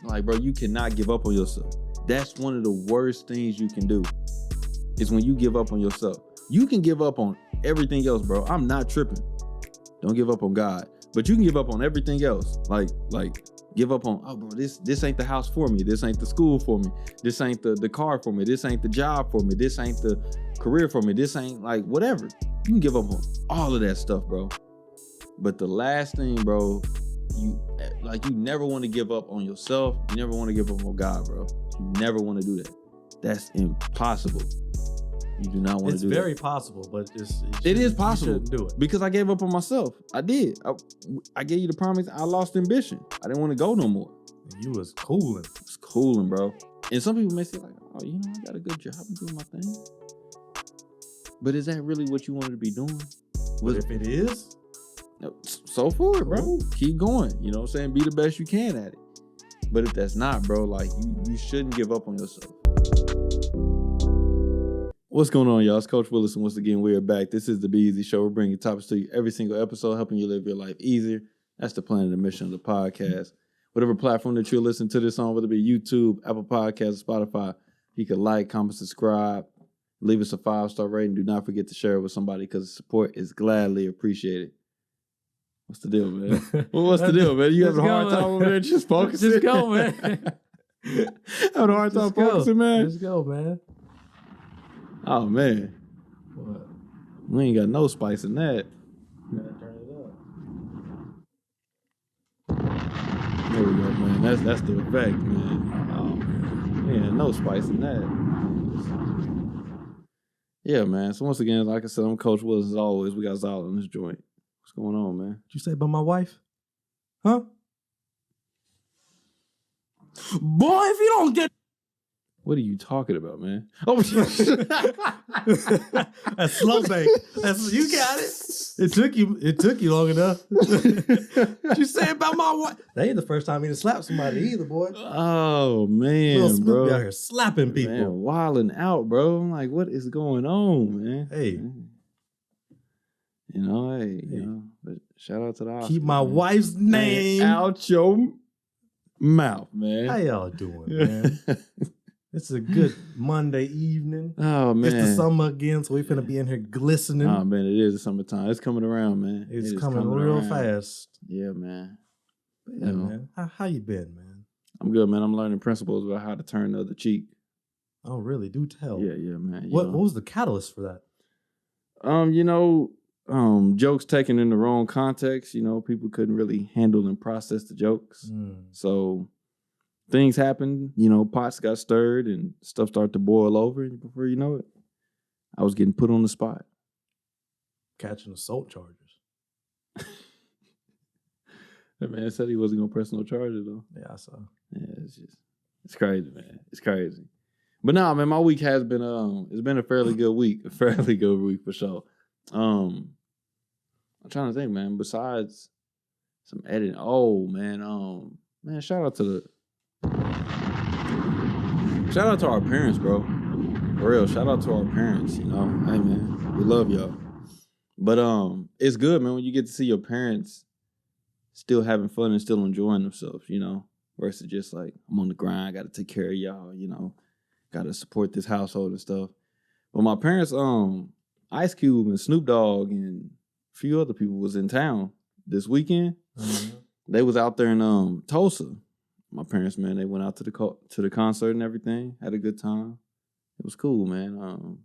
Like, bro, you cannot give up on yourself. That's one of the worst things you can do, is when you give up on yourself. You can give up on everything else, bro. I'm not tripping. Don't give up on God. But you can give up on everything else. Like give up on, oh, bro, this ain't the house for me. This ain't the school for me. This ain't the car for me. This ain't the job for me. This ain't the career for me. This ain't like whatever. You can give up on all of that stuff, bro. But the last thing, bro, you never want to give up on yourself. You never want to give up on God, bro. You never want to do that. That's impossible. You do not want to do that. It's very possible, but it is possible. You shouldn't do it. Because I gave up on myself. I did. I gave you the promise. I lost ambition. I didn't want to go no more. You was cooling. It was cooling, bro. And some people may say like, oh, you know, I got a good job. I'm doing my thing. But is that really what you wanted to be doing? But if it is, so forward, bro. Keep going. You know what I'm saying? Be the best you can at it. But if that's not, bro, like you shouldn't give up on yourself. What's going on, y'all? It's Coach Williz, and once again, we're back. This is the Be Eazy Show. We're bringing topics to you every single episode, helping you live your life easier. That's the plan and the mission of the podcast. Whatever platform that you're listening to this on, whether it be YouTube, Apple Podcasts, Spotify, you can like, comment, subscribe, leave us a 5-star rating. Do not forget to share it with somebody because support is gladly appreciated. What's the deal, man? What's the deal, man? You having a hard time over there just focusing? Just go, man. Having a hard time focusing, man? Just go, man. Oh, man. What? We ain't got no spice in that. You gotta turn it up. There we go, man. That's the effect, man. Oh, yeah, no spice in that. Yeah, man. So once again, like I said, I'm Coach Williz. As always, we got Zyler in this joint. What's going on, man? What you say about my wife? Huh? Boy, if you don't get... What are you talking about, man? Oh, that's slow bake. You got it. It took you long enough. What you say about my wife? That ain't the first time he done slapped somebody either, boy. Oh man, Will Smith bro, be out here slapping people, man, wilding out, bro. I'm like, what is going on, man? Hey, you know, you know. But shout out to the Oscars, keep my wife's name out your mouth, man. How y'all doing, man? It's a good Monday evening. Oh, man. It's the summer again, so we finna be in here glistening. Oh, man, it is the summertime. It's coming around, man. It's coming real fast. Yeah, man. Yeah, man. How you been, man? I'm good, man. I'm learning principles about how to turn the other cheek. Oh, really? Do tell. Yeah, man. What was the catalyst for that? You know, jokes taken in the wrong context. You know, people couldn't really handle and process the jokes. So... things happened, you know, pots got stirred and stuff started to boil over. And before you know it, I was getting put on the spot. Catching assault charges. That man said he wasn't going to press no charges, though. Yeah, I saw. Yeah, it's crazy, man. It's crazy. But nah, man, my week has been, it's been a fairly good week. A fairly good week for sure. I'm trying to think, man, besides some editing. Oh, man, shout out to our parents, bro. For real, shout out to our parents, you know. Hey, man, we love y'all. But it's good, man, when you get to see your parents still having fun and still enjoying themselves, you know, versus just like, I'm on the grind, I got to take care of y'all, you know, got to support this household and stuff. But my parents, Ice Cube and Snoop Dogg and a few other people was in town this weekend. Mm-hmm. They was out there in Tulsa. My parents, man, they went out to the concert and everything. Had a good time. It was cool, man.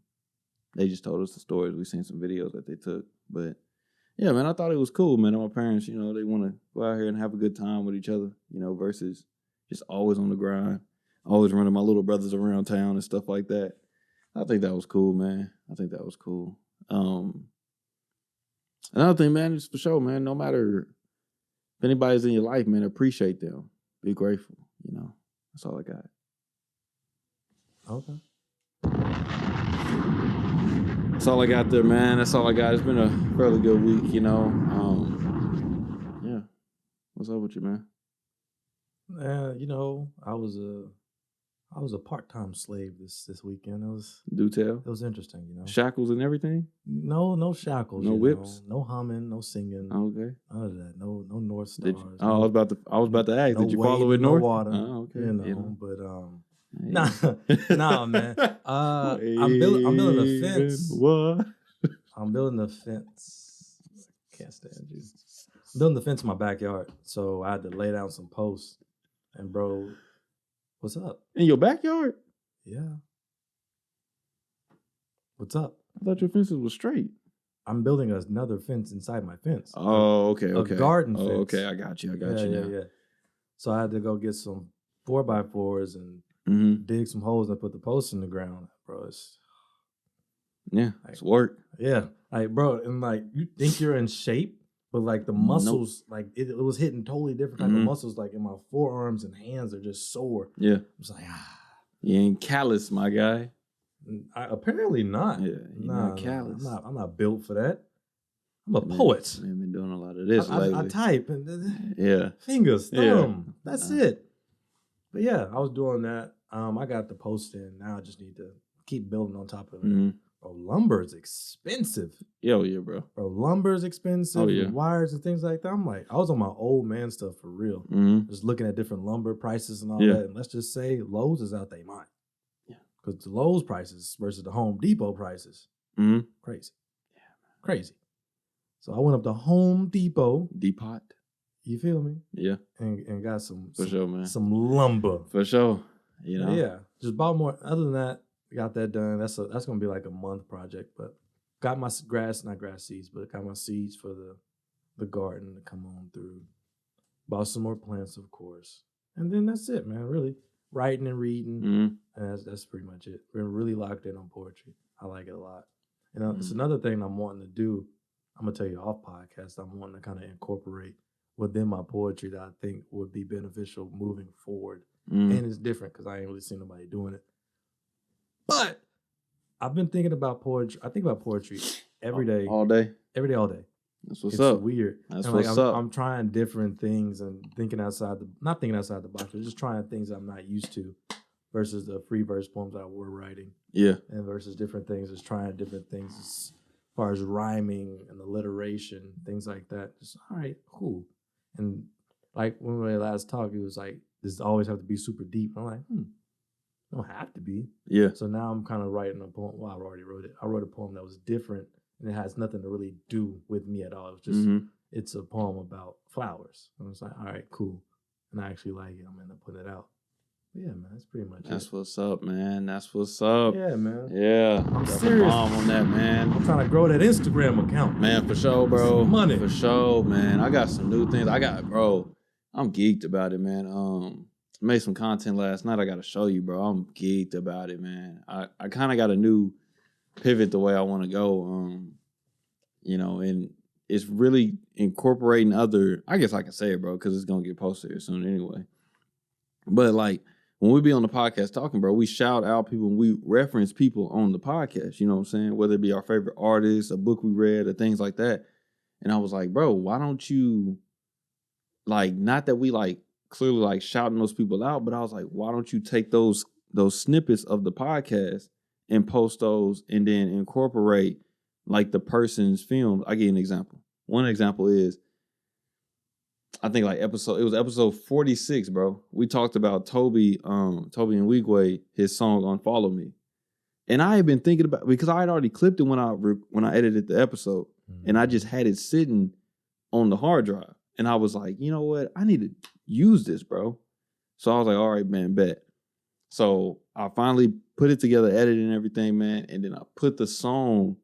They just told us the stories. We seen some videos that they took. But, yeah, man, I thought it was cool, man. And my parents, you know, they want to go out here and have a good time with each other, you know, versus just always on the grind, always running my little brothers around town and stuff like that. I think that was cool, man. I think that was cool. Another thing, man, is for sure, man, no matter if anybody's in your life, man, appreciate them. Be grateful, you know. That's all I got. Okay. That's all I got there, man. That's all I got. It's been a fairly good week, you know. Yeah. What's up with you, man? You know, I was I was a part-time slave this weekend. Do tell. It was interesting, you know. Shackles and everything? No shackles. No whips? No humming, no singing. Okay. None of that. No North Stars. I was about to ask. No did you follow it north? No water. Oh, okay. You know, but Hey. nah, man. I'm building a fence. What? I'm building a fence. Can't stand you. I'm building the fence in my backyard, so I had to lay down some posts. And bro, what's up? In your backyard? Yeah. What's up? I thought your fences were straight. I'm building another fence inside my fence. Oh, okay. A garden fence. Oh, okay. I got you. Yeah. So I had to go get some 4x4s and dig some holes and put the posts in the ground, bro. It's work. Yeah, like bro, and like you think you're in shape, but like the muscles, like it was hitting totally different type of muscles. Like in my forearms and hands are just sore. Yeah, I was like, you ain't callous, my guy. Apparently not. Yeah, you're not callous. I'm not built for that. I'm a poet. Man, been doing a lot of this lately. I type and fingers, thumb. Yeah. That's it. But yeah, I was doing that. I got the post in. Now I just need to keep building on top of it. Bro, lumber is expensive. Yo, yeah, bro. Bro, lumber is expensive. Oh, yeah. Wires and things like that. I'm like, I was on my old man stuff for real. Just looking at different lumber prices and all that. And let's just say Lowe's is out their mind. Yeah. Because the Lowe's prices versus the Home Depot prices. Crazy. Yeah, man. Crazy. So I went up to Home Depot. Depot. You feel me? Yeah. And got some sure, man. Some lumber. For sure. You know? Yeah. Just bought more. Other than that, got that done. That's gonna be like a month project, but got my not grass seeds, but got my seeds for the garden to come on through. Bought some more plants, of course, and then that's it, man. Really writing and reading, and that's pretty much it. Been really locked in on poetry. I like it a lot. And it's another thing I'm wanting to do. I'm gonna tell you off podcast. I'm wanting to kind of incorporate within my poetry that I think would be beneficial moving forward. And it's different because I ain't really seen nobody doing it. But I've been thinking about poetry. I think about poetry every day. All day? Every day, all day. That's what's up. It's weird. That's what's up. I'm trying different things and not thinking outside the box, but just trying things I'm not used to versus the free verse poems I were writing. Yeah. And versus different things, just trying different things as far as rhyming and alliteration, things like that. Just, all right, cool. And like when we last talked, it was like, this always have to be super deep. I'm like, don't have to be. Yeah. So now I'm kind of writing a poem. Well, I already wrote it. I wrote a poem that was different and it has nothing to really do with me at all. It's just, it's a poem about flowers. And I was like, all right, cool. And I actually like it. I'm going to put it out. But yeah, man, that's pretty much it. That's what's up, man. That's what's up. Yeah, man. Yeah. I'm serious. On that, man. I'm trying to grow that Instagram account. Man, for sure, bro. Some money. For sure, man. I got some new things. I'm geeked about it, man. Made some content last night. I got to show you, bro. I'm geeked about it, man. I kind of got a new pivot the way I want to go, and it's really incorporating other, I guess I can say it, bro, because it's going to get posted here soon anyway. But like when we be on the podcast talking, bro, we shout out people and we reference people on the podcast, you know what I'm saying? Whether it be our favorite artists, a book we read, or things like that. And I was like, bro, why don't you, like, not that we like, clearly like shouting those people out, but I was like, why don't you take those snippets of the podcast and post those and then incorporate like the person's film? I give you an example. One example is, I think like it was episode 46, bro. We talked about Toby and Wigway, his song Unfollow Me. And I had been thinking about, because I had already clipped it when I edited the episode, and I just had it sitting on the hard drive. And I was like, you know what? I need to use this, bro. So I was like, all right, man, bet. So I finally put it together, edited and everything, man. And then I put the song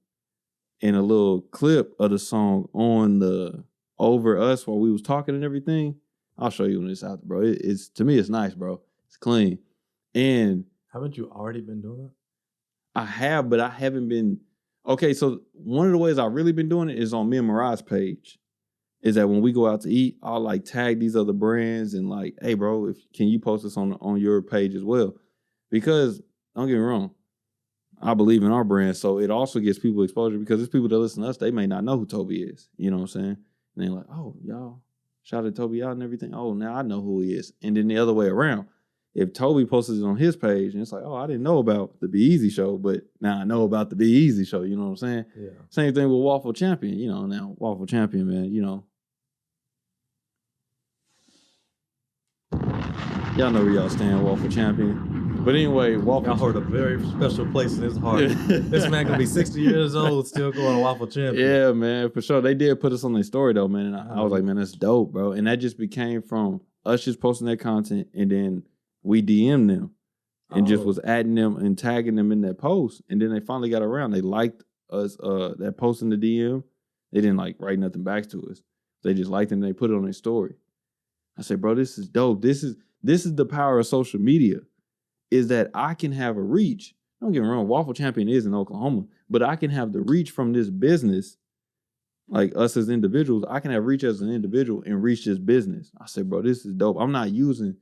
in a little clip of the song on the Over Us while we was talking and everything. I'll show you when it's out, bro. It's to me, it's nice, bro. It's clean. And haven't you already been doing that? I have, but I haven't been. Okay, so one of the ways I've really been doing it is on me and Mariah's page. Is that when we go out to eat, I'll like tag these other brands and like, hey, bro, can you post this on your page as well? Because don't get me wrong, I believe in our brand, so it also gets people exposure because there's people that listen to us, they may not know who Toby is. You know what I'm saying? And they're like, oh, y'all shouted Toby out and everything. Oh, now I know who he is. And then the other way around. if Toby posted it on his page and it's like, oh, I didn't know about the Be Eazy Show, but now I know about the Be Eazy Show. You know what I'm saying? Yeah. Same thing with Waffle Champion. You know, now Waffle Champion, man, you know. Y'all know where y'all stand, Waffle Champion. But anyway, Waffle Y'all hold a very special place in his heart. This man gonna be 60 years old, still going to Waffle Champion. Yeah, man, for sure. They did put us on their story though, man. And I was like, man, that's dope, bro. And that just became from us just posting that content, and then we DM'd them and just was adding them and tagging them in that post. And then they finally got around. They liked us that post in the DM. They didn't like write nothing back to us. They just liked it and they put it on their story. I said, bro, this is dope. This is the power of social media, is that I can have a reach. Don't get me wrong, Waffle Champion is in Oklahoma, but I can have the reach from this business, like us as individuals. I can have reach as an individual and reach this business. I said, bro, this is dope. I'm not using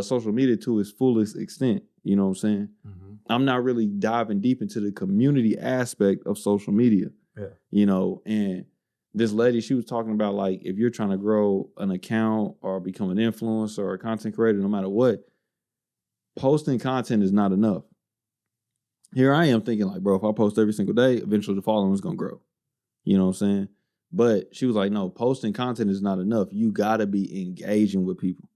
social media to its fullest extent. You know what I'm saying? Mm-hmm. I'm not really diving deep into the community aspect of social media. Yeah. You know, and this lady, she was talking about, like, if you're trying to grow an account or become an influencer or a content creator, no matter what, posting content is not enough. Here I am thinking, like, bro, if I post every single day, eventually the following is going to grow. You know what I'm saying? But she was like, no, posting content is not enough. You got to be engaging with people.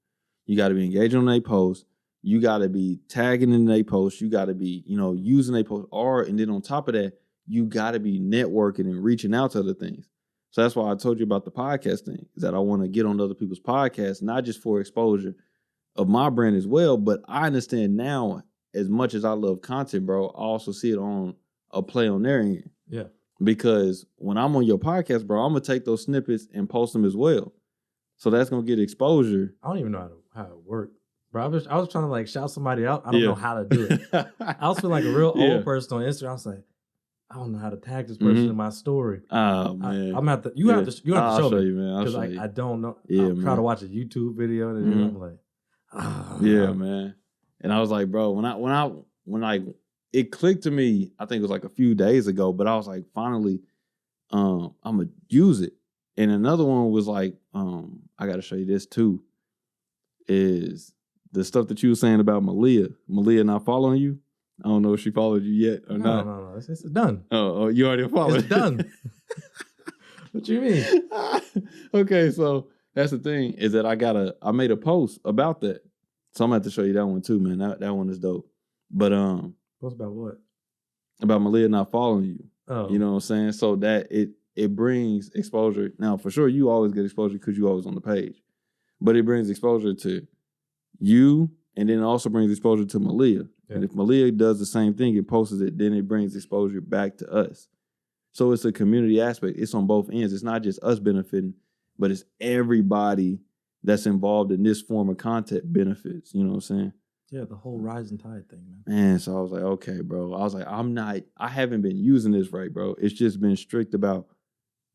You got to be engaging on their posts. You got to be tagging in their posts. You got to be, you know, using their posts. And then on top of that, you got to be networking and reaching out to other things. So that's why I told you about the podcast thing, is that I want to get on other people's podcasts, not just for exposure of my brand as well, but I understand now, as much as I love content, bro, I also see it on a play on their end. Yeah. Because when I'm on your podcast, bro, I'm going to take those snippets and post them as well. So that's going to get exposure. I don't even know how it worked. Bro, I was trying to, like, shout somebody out. I don't know how to do it. I was feeling like a real old person on Instagram. I was like, I don't know how to tag this person in my story. Oh, man. I'm have to, you have to show me. Man. Because I don't know. I'm trying to watch a YouTube video and I'm like, yeah, man. And I was like, bro, when it clicked to me, I think it was like a few days ago, but I was like, finally, I'm gonna use it. And another one was like, I gotta show you this too, is the stuff that you were saying about Malia not following you. I don't know if she followed you yet or not. No. It's done. Oh, you already followed. It's done. What you mean? Okay, so that's the thing, is that I made a post about that. So I'm gonna have to show you that one too, man. That one is dope. But post about what? About Malia not following you. Oh. You know what I'm saying? So that it brings exposure. Now, for sure, you always get exposure because you always on the page. But it brings exposure to you, and then it also brings exposure to Malia. Yeah. And if Malia does the same thing and posts it, then it brings exposure back to us. So it's a community aspect. It's on both ends. It's not just us benefiting, but it's everybody that's involved in this form of content benefits. You know what I'm saying? Yeah, the whole rising tide thing, man. Man, so I was like, okay, bro. I was like, I haven't been using this right, bro. It's just been strict about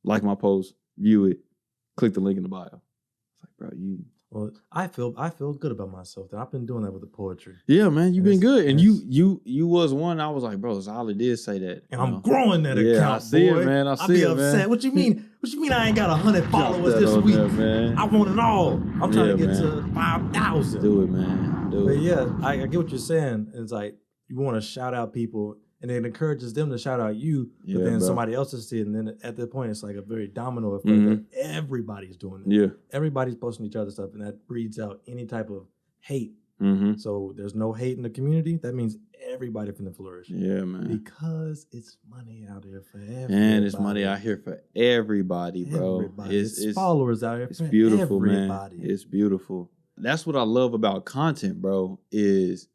like my post, view it, click the link in the bio. It's like, bro, Well, I feel good about myself. That I've been doing that with the poetry. Yeah, man, you've been good, and you was one. I was like, bro, Zyler did say that, and I'm growing that account. I see boy. It, man. I see be it, upset. man. What you mean? What you mean? I ain't got 100 followers this week, man. I want it all. I'm trying to get to 5,000. Do it, man. But yeah, I get what you're saying. It's like you want to shout out people, and it encourages them to shout out you, but then somebody else will see it, and then at that point, it's like a very domino effect. That everybody's doing it. Yeah, everybody's posting each other's stuff, and that breeds out any type of hate. Mm-hmm. So there's no hate in the community. That means everybody finna flourish. Yeah, man. Because it's money out here for everybody. And it's money out here for everybody, bro. Everybody. It's followers out here for beautiful, everybody. Man. It's beautiful. That's what I love about content, bro, is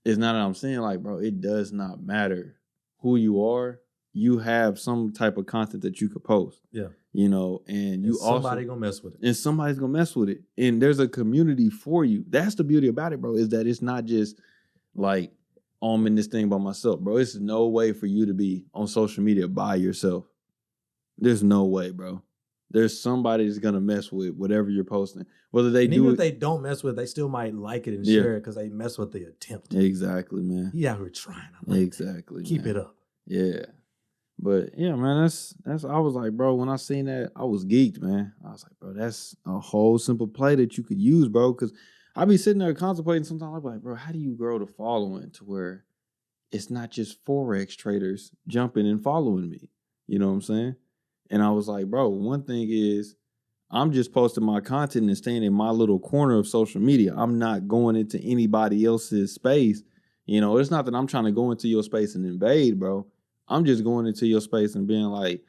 not that I'm saying, like, bro, it does not matter who you are. You have some type of content that you could post. Yeah. You know, and somebody gonna mess with it. And somebody's gonna mess with it. And there's a community for you. That's the beauty about it, bro, is that it's not just like, oh, I'm in this thing by myself, bro. It's no way for you to be on social media by yourself. There's no way, bro. There's somebody that's gonna mess with whatever you're posting. Whether they even if they don't mess with it, they still might like it and share it because they mess with the attempt. Exactly, man. He out here trying. Exactly. Keep it up. Yeah. But yeah, man, that's I was like, bro, when I seen that, I was geeked, man. I was like, bro, that's a whole simple play that you could use, bro. Cause I be sitting there contemplating sometimes. I'm like, bro, how do you grow the following to where it's not just Forex traders jumping and following me? You know what I'm saying? And I was like, bro, one thing is I'm just posting my content and staying in my little corner of social media. I'm not going into anybody else's space. You know, it's not that I'm trying to go into your space and invade, bro. I'm just going into your space and being like,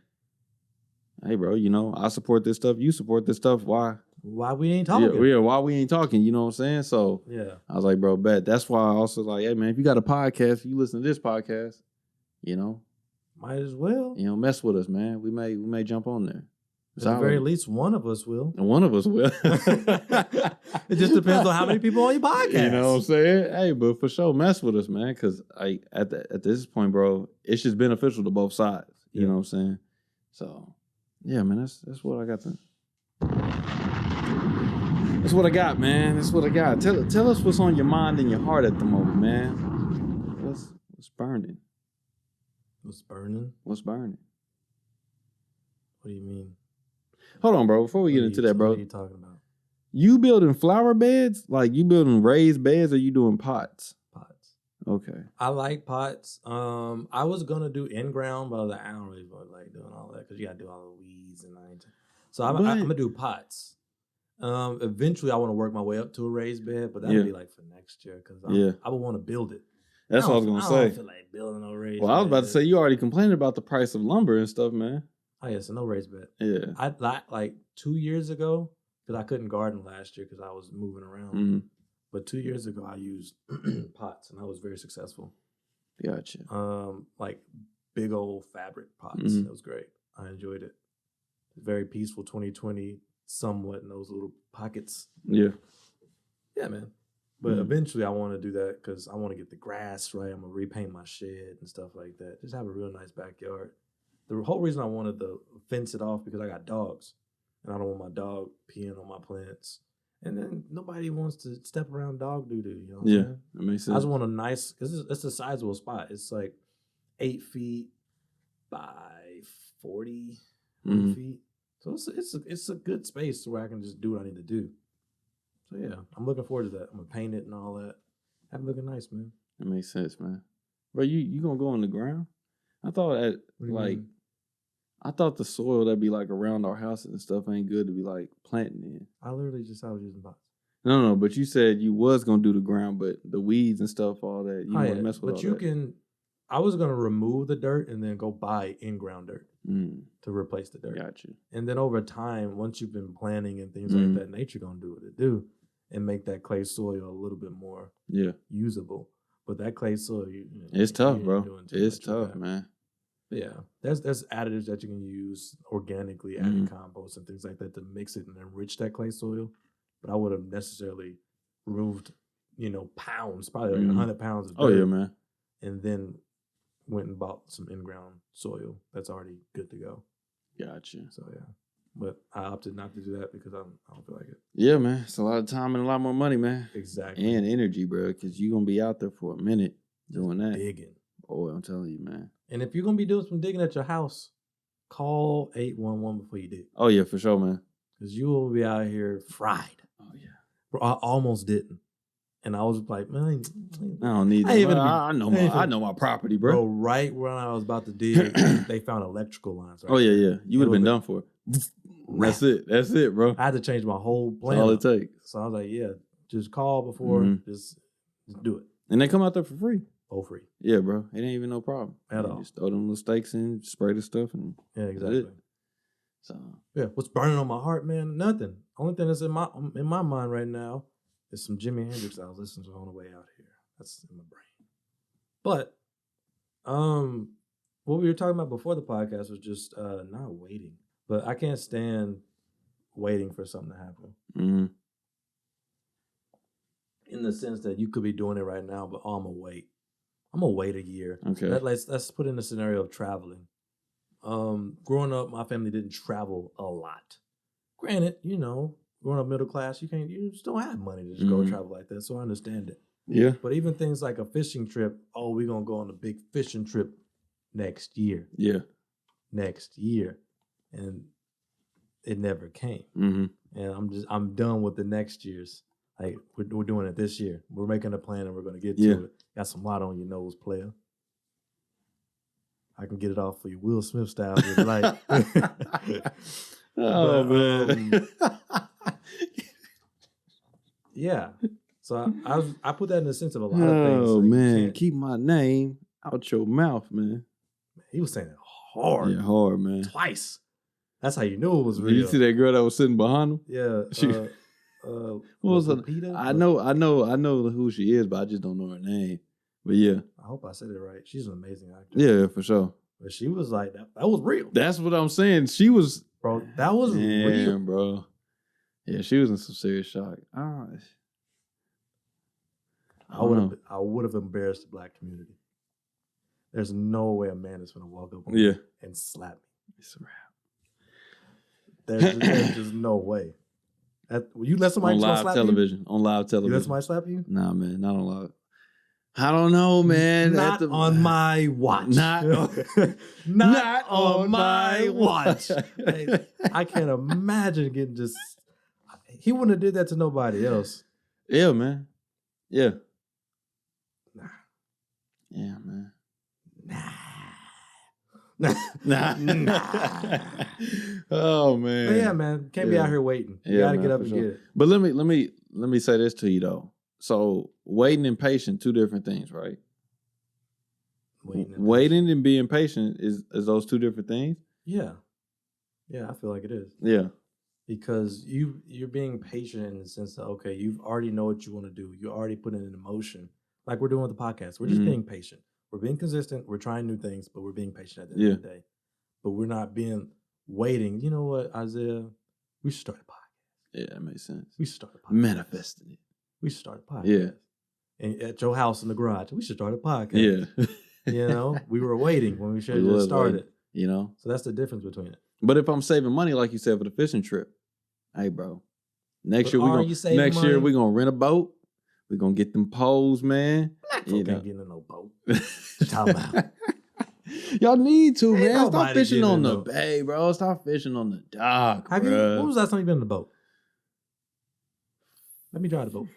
hey, bro, you know, I support this stuff. You support this stuff. Why? Why we ain't talking? Yeah, why we ain't talking? You know what I'm saying? So yeah, I was like, bro, bet. That's why I also like, hey, man, if you got a podcast, if you listen to this podcast, you know, might as well. You know, mess with us, man. We may jump on there. At the very least, one of us will. And one of us will. It just depends on how many people on your podcast. You know what I'm saying? Hey, but for sure, mess with us, man. Because at this point, bro, it's just beneficial to both sides. You know what I'm saying? So, yeah, man, that's what I got to. That's what I got, man. That's what I got. Tell us what's on your mind and your heart at the moment, man. What's burning? What's burning? What's burning? What do you mean? Hold on, bro. Before we get into that, bro. What are you talking about? You building flower beds? Like you building raised beds, or you doing pots? Pots. Okay. I like pots. I was gonna do in ground, but I was like, I don't really like doing all that because you gotta do all the weeds and so I'm gonna do pots. Eventually, I want to work my way up to a raised bed, but that'll be like for next year because I would want to build it. That's what I was gonna say. I don't feel like building no raised. Well, I was about to say you already complaining about the price of lumber and stuff, man. Oh yeah, so no raised bed. Yeah, I like 2 years ago because I couldn't garden last year because I was moving around. Mm-hmm. But 2 years ago, I used pots and I was very successful. Gotcha. Like big old fabric pots. Mm-hmm. It was great. I enjoyed it. Very peaceful 2020, somewhat in those little pockets. Yeah. Yeah, man. But eventually I want to do that because I want to get the grass right. I'm going to repaint my shed and stuff like that. Just have a real nice backyard. The whole reason I wanted to fence it off because I got dogs. And I don't want my dog peeing on my plants. And then nobody wants to step around dog doo-doo. You know what I'm saying? That makes sense. I just want a nice, because it's a sizable spot. It's like 8 feet by 40 feet. So it's a good space where I can just do what I need to do. So yeah, I'm looking forward to that. I'm gonna paint it and all that. Have it looking nice, man. That makes sense, man. Bro, you gonna go on the ground? I thought I thought the soil that be like around our houses and stuff ain't good to be like planting in. I literally just I was using pots. No, but you said you was gonna do the ground, but the weeds and stuff, all that, you want to mess with. But all that. I was gonna remove the dirt and then go buy in-ground dirt to replace the dirt. Gotcha. And then over time, once you've been planting and things like that, nature gonna do what it do and make that clay soil a little bit more usable. But that clay soil, it's tough, bro. It's tough, man. Yeah, there's additives that you can use organically, adding compost and things like that to mix it and enrich that clay soil. But I would have necessarily removed, pounds, probably like 100 pounds of dirt. Oh yeah, man. And then went and bought some in-ground soil that's already good to go. Gotcha. So yeah, but I opted not to do that because I don't feel like it. Yeah, man. It's a lot of time and a lot more money, man. Exactly. And energy, bro, because you're gonna be out there for a minute doing that. Digging. Oh, I'm telling you, man. And if you're gonna be doing some digging at your house, call 811 before you dig. Oh yeah, for sure, man. Because you will be out here fried. Oh yeah. Bro, I almost didn't. And I was like, man, I don't need that. I know my property, bro. Bro, right when I was about to dig, they found electrical lines. Right yeah. You would have been done for. That's it, bro. I had to change my whole plan. That's all it takes. So I was like, yeah, just call before, just do it. And they come out there for free. Oh, free. Yeah, bro. It ain't even no problem. At all. Just throw them little stakes in, spray the stuff, and yeah, exactly. So yeah, what's burning on my heart, man? Nothing. Only thing that's in my mind right now is some Jimi Hendrix I was listening to on the way out here. That's in my brain. But what we were talking about before the podcast was just not waiting. But I can't stand waiting for something to happen. Mm-hmm. In the sense that you could be doing it right now, but I'm gonna wait. I'm gonna wait a year. Okay. Let's put in the scenario of traveling. Growing up, my family didn't travel a lot. Granted, growing up middle class, you just don't have money to just go travel like that. So I understand it. Yeah. But even things like a fishing trip, we're gonna go on a big fishing trip next year. Yeah. Next year. And it never came. Mm-hmm. And I'm done with the next years. Like we're doing it this year. We're making a plan and we're gonna get to Yeah. it. Got some water on your nose, player. I can get it off for you, Will Smith style, if you like. Oh, But, man. Yeah. So I put that in the sense of a lot of things. Oh, Like, you man. can't- Keep my name out your mouth, man. He was saying it hard. Yeah, hard, man. Twice. That's how you knew it was Did real. you see that girl that was sitting behind him? Yeah. She- What was her- Lupita? I know who she is, but I just don't know her name. But yeah, I hope I said it right. She's an amazing actor. yeah, for sure. But she was like, that was real. That's what I'm saying. She was, Bro, that was real. damn, bro. Yeah, she was in some serious shock. I don't know. would have embarrassed the black community. There's no way a man is going to walk up on Yeah, me and slap me. it's a wrap. There's just no way. You let somebody On live slap television. On live you? You let television. somebody slap you? Nah, man, not on live. I don't know, man. Not on my watch. Not Not on my watch. Like, I can't imagine getting just. He wouldn't have did that to nobody else. Yeah, man. Yeah. Nah. Yeah, man. Nah. Nah. Oh, man. But yeah, man. Can't be Yeah. out here waiting. You Yeah, gotta man, get up for and sure. get it. But let me say this to you though. So waiting and patient, two different things, right? Waiting and being patient is those two different things? Yeah. Yeah, I feel like it is. Yeah. Because you're being patient in the sense that, okay, you've already know what you want to do. You already put it in motion. Like we're doing with the podcast. We're just Mhm. being patient. We're being consistent. We're trying new things, but we're being patient at the end of the day. But we're not being waiting. You know what, Isaiah? We should start a podcast. Yeah, that makes sense. We should start a podcast. Manifesting it. We should start a podcast. Yeah. And at your house in the garage, we should start a podcast. Yeah. You know, we were waiting when we should have We just was started. waiting. You know? So that's the difference between it. But if I'm saving money, like you said, for the fishing trip, hey bro. Next But year we're are gonna you saving money? we're gonna rent a boat. We're gonna get them poles, man. Black You folk know. ain't getting in no boat. Talking about. Y'all need to, Ain't man. Stop nobody fishing getting on in the no- bay, bro. Stop fishing on the dock, Have you? bruh. When was the last time you been in the boat? Let me drive the boat.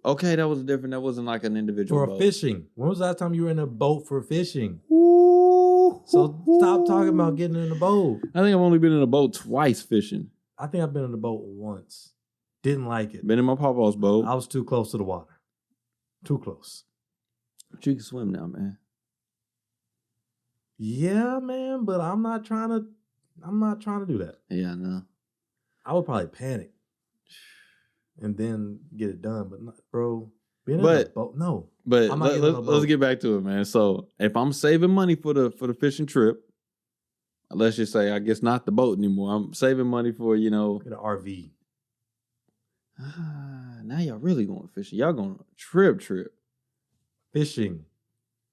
Okay, that was different. That wasn't like an individual For boat. fishing. When was the last time you were in a boat for fishing? Ooh. So stop talking about getting in the boat. I think I've only been in a boat twice fishing. I think I've been in the boat once. Didn't like it. Been in my papa's boat. I was too close to the water. Too close. But you can swim now, man. Yeah, man, but I'm not trying to do that. Yeah, I know. I would probably panic and then get it done. But not, bro, being in a But- boat, no. But I'm not getting on a let's boat. get back to it, man. So if I'm saving money for the fishing trip, let's just say I guess not the boat anymore. I'm saving money for, Get an RV. now y'all really going fishing. Y'all going on a trip. Fishing.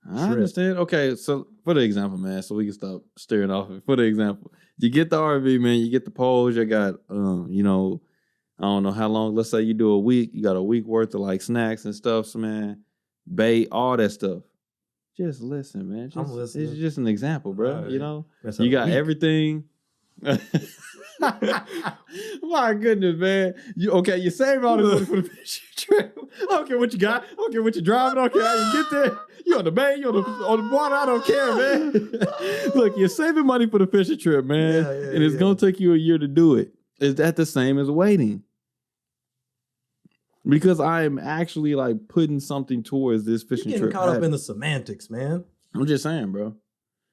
I Trip. understand. Okay, so for the example, man, so we can stop staring off it. For the example, you get the RV, man, you get the poles, you got, you know, I don't know how long, let's say you do a week, you got a week worth of like snacks and stuff, so man, bait, all that stuff. Just listen, man. I'm Just, listening. it's just an example, bro. All right. You know, That's you a got week. everything. My goodness, man. You save all this money for the fishing trip. I don't care what you got. I don't care what you're driving. I don't care how you get there. You on the bay, you on the water. I don't care, man. Look, you're saving money for the fishing trip, man. Yeah, and it's gonna take you a year to do it. Is that the same as waiting? Because I am actually like putting something towards this You're fishing getting trip. caught up in the semantics, man. I'm just saying, bro.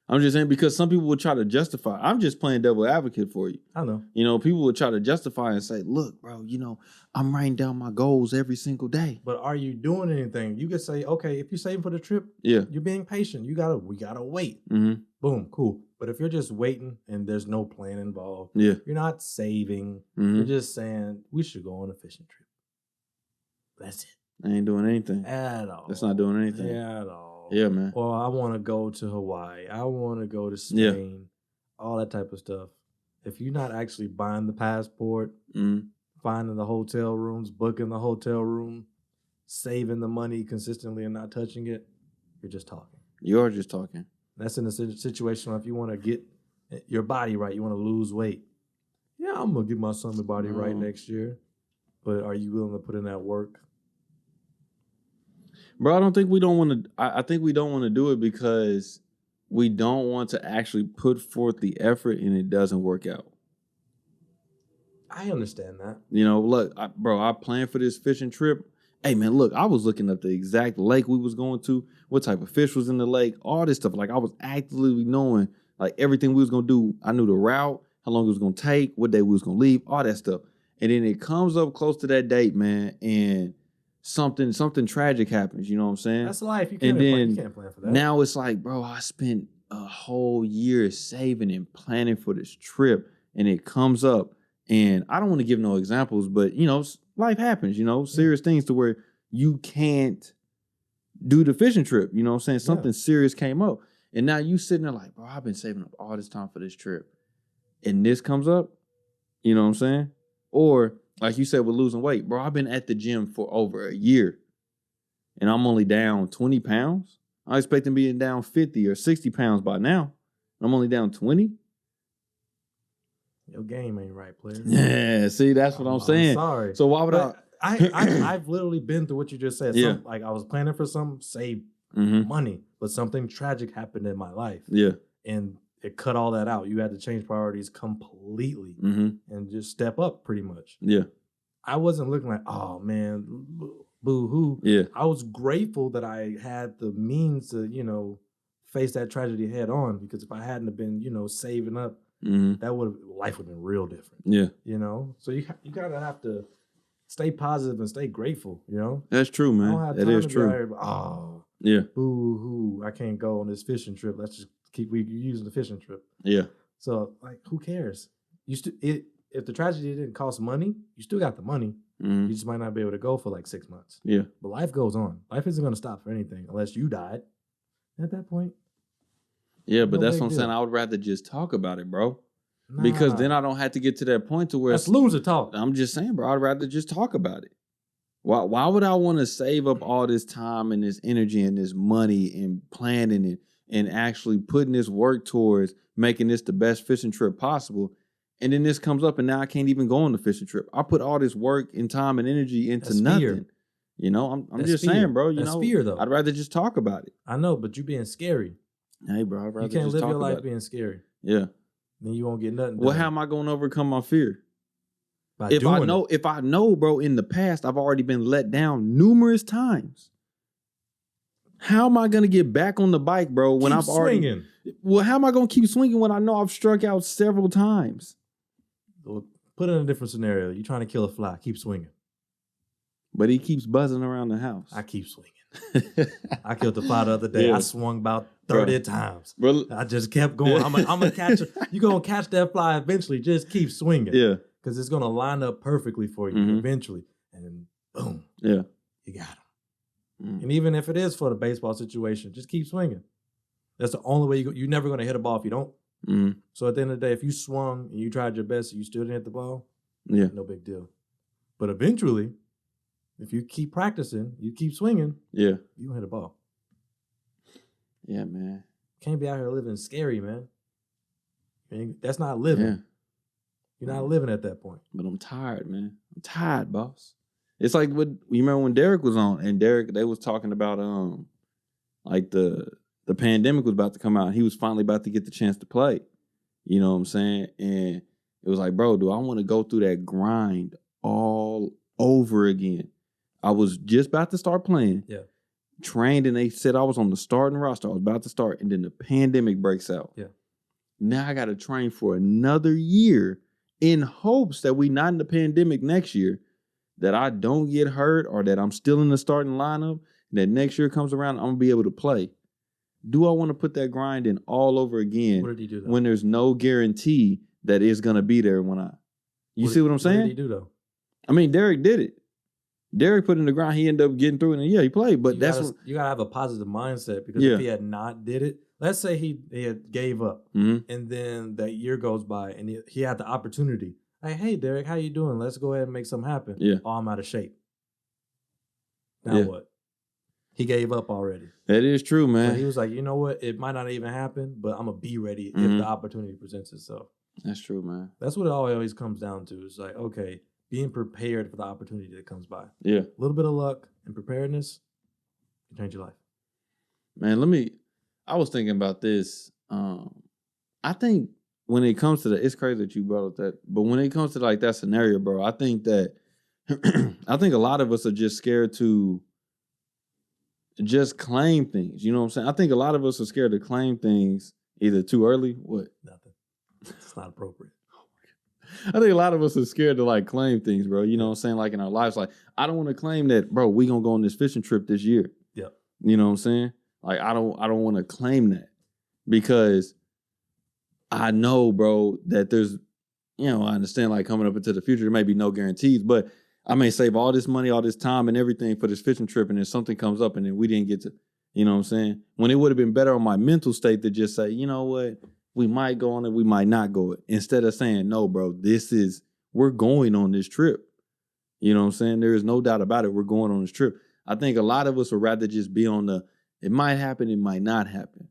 I'm just saying because some people will try to justify. I'm just playing devil advocate for you. I know. You know, people will try to justify and say, look, bro, you know, I'm writing down my goals every single day. But are you doing anything? You could say, okay, if you're saving for the trip, Yeah. you're being patient. We gotta wait. Mm-hmm. Boom, cool. But if you're just waiting and there's no plan involved, Yeah. you're not saving. Mm-hmm. You're just saying we should go on a fishing trip. That's it. I ain't doing anything. At all. That's not doing anything. At all. Yeah, man. Or I want to go to Hawaii. I want to go to Spain. All that type of stuff. If you're not actually buying the passport, Mm-hmm. finding the hotel rooms, booking the hotel room, saving the money consistently and not touching it, you're just talking. You are just talking. That's in a situation where if you want to get your body right, you want to lose weight. Yeah, I'm going to get my summer body right next year. But are you willing to put in that work? Bro, I don't think we don't want to. I think we don't want to do it because we don't want to actually put forth the effort and it doesn't work out. I understand that. You know, look, I planned for this fishing trip. Hey, man, look, I was looking up the exact lake we was going to, what type of fish was in the lake, all this stuff. Like, I was actively knowing, like, everything we was going to do. I knew the route, how long it was going to take, what day we was going to leave, all that stuff. And then it comes up close to that date, man, and something tragic happens, you know what I'm saying? That's life. You can't plan for that. Now it's like, bro, I spent a whole year saving and planning for this trip, and it comes up. And I don't want to give no examples, but, you know, life happens, you know, serious things to where you can't do the fishing trip. You know what I'm saying? Something serious came up. And now you sitting there like, bro, I've been saving up all this time for this trip. And this comes up, you know what I'm saying? Or like you said with losing weight, bro, I've been at the gym for over a year and I'm only down 20 pounds. I expect to be down 50 or 60 pounds by now. I'm only down 20. Your game ain't right, player. Yeah, see, that's what I'm saying. Sorry. So why would I've literally been through what you just said. Yeah. Like I was planning for some save money, but something tragic happened in my life. Yeah. And it cut all that out. You had to change priorities completely and just step up pretty much. Yeah. I wasn't looking like, oh man, boo-hoo. Yeah. I was grateful that I had the means to, you know, face that tragedy head on, because if I hadn't have been, you know, saving up, life would have been real different. Yeah. You know? So you gotta have to stay positive and stay grateful, you know? That's true, man. That is true. Yeah. Boo-hoo, I can't go on this fishing trip. Let's just keep using the fishing trip. Yeah. So, like, who cares? If the tragedy didn't cost money, you still got the money. You just might not be able to go for like 6 months. Yeah. But life goes on. Life isn't going to stop for anything unless you died. At that point. Yeah, but that's what I'm saying. I would rather just talk about it, bro. Nah. Because then I don't have to get to that point to where that's loser talk. I'm just saying, bro, I'd rather just talk about it. Why would I want to save up all this time and this energy and this money and planning it and actually putting this work towards making this the best fishing trip possible? And then this comes up and now I can't even go on the fishing trip. I put all this work and time and energy into nothing. Fear. You know, I'm just saying, bro, you know, fear, though. I'd rather just talk about it. I know, but you being scary. Hey, bro, I'd rather you can't just live talk your life about being scary. Yeah. Then you won't get nothing done. Well, how am I going to overcome my fear? If I know, bro, in the past, I've already been let down numerous times. How am I going to get back on the bike, bro, when I've already... swinging. Well, how am I going to keep swinging when I know I've struck out several times? Well, put it in a different scenario. You're trying to kill a fly. Keep swinging. But he keeps buzzing around the house. I keep swinging. I killed the fly the other day. Yeah. I swung about 30 times. Bro. I just kept going. I'm gonna catch it. You're gonna catch that fly eventually. Just keep swinging. Yeah. Because it's gonna line up perfectly for you eventually. And boom. Yeah. You got him. And even if it is for the baseball situation, just keep swinging. That's the only way you're never gonna hit a ball if you don't. So at the end of the day, if you swung and you tried your best and you still didn't hit the ball, no big deal. But eventually, if you keep practicing, you keep swinging, you gonna hit a ball. Yeah, man. Can't be out here living scary, man. That's not living. Yeah. You're not living at that point. But I'm tired, man. I'm tired, boss. It's like what you remember when Derek was on, and they was talking about like the pandemic was about to come out. He was finally about to get the chance to play. You know what I'm saying? And it was like, bro, do I want to go through that grind all over again? I was just about to start playing. Yeah. Trained, and they said I was on the starting roster. I was about to start, and then the pandemic breaks out. Yeah. Now I got to train for another year in hopes that we not in the pandemic next year, that I don't get hurt or that I'm still in the starting lineup, and that next year comes around, I'm going to be able to play. Do I want to put that grind in all over again what did he do, though? When there's no guarantee that it's going to be there when You see what I'm saying? What did he do, though? I mean, Derek did it. Derek put in the ground. He ended up getting through it, and he played. But you gotta have a positive mindset, because if he had not did it, let's say he had gave up, and then that year goes by, and he had the opportunity. Like, hey, Derek, how you doing? Let's go ahead and make something happen. Yeah. Oh, I'm out of shape. Now what? He gave up already. That is true, man. So he was like, you know what? It might not even happen, but I'm gonna be ready if the opportunity presents itself. That's true, man. That's what it always comes down to. It's like, okay, being prepared for the opportunity that comes by. Yeah. A little bit of luck and preparedness can change your life. Man, I was thinking about this. I think when it comes to it's crazy that you brought up that, but when it comes to like that scenario, bro, I think that I think a lot of us are just scared to just claim things. You know what I'm saying? I think a lot of us are scared to claim things either too early. What? Nothing. It's not appropriate. I think a lot of us are scared to like claim things, bro. You know what I'm saying? Like in our lives, like I don't want to claim that, bro, we gonna go on this fishing trip this year. Yep. You know what I'm saying? Like I don't want to claim that because I know, bro, that there's, I understand like coming up into the future, there may be no guarantees, but I may save all this money, all this time and everything for this fishing trip, and then something comes up and then we didn't get to, you know what I'm saying? When it would have been better on my mental state to just say, you know what, we might go on it, we might not go it. Instead of saying, no, bro, we're going on this trip. You know what I'm saying? There is no doubt about it. We're going on this trip. I think a lot of us would rather just be on it might happen, it might not happen.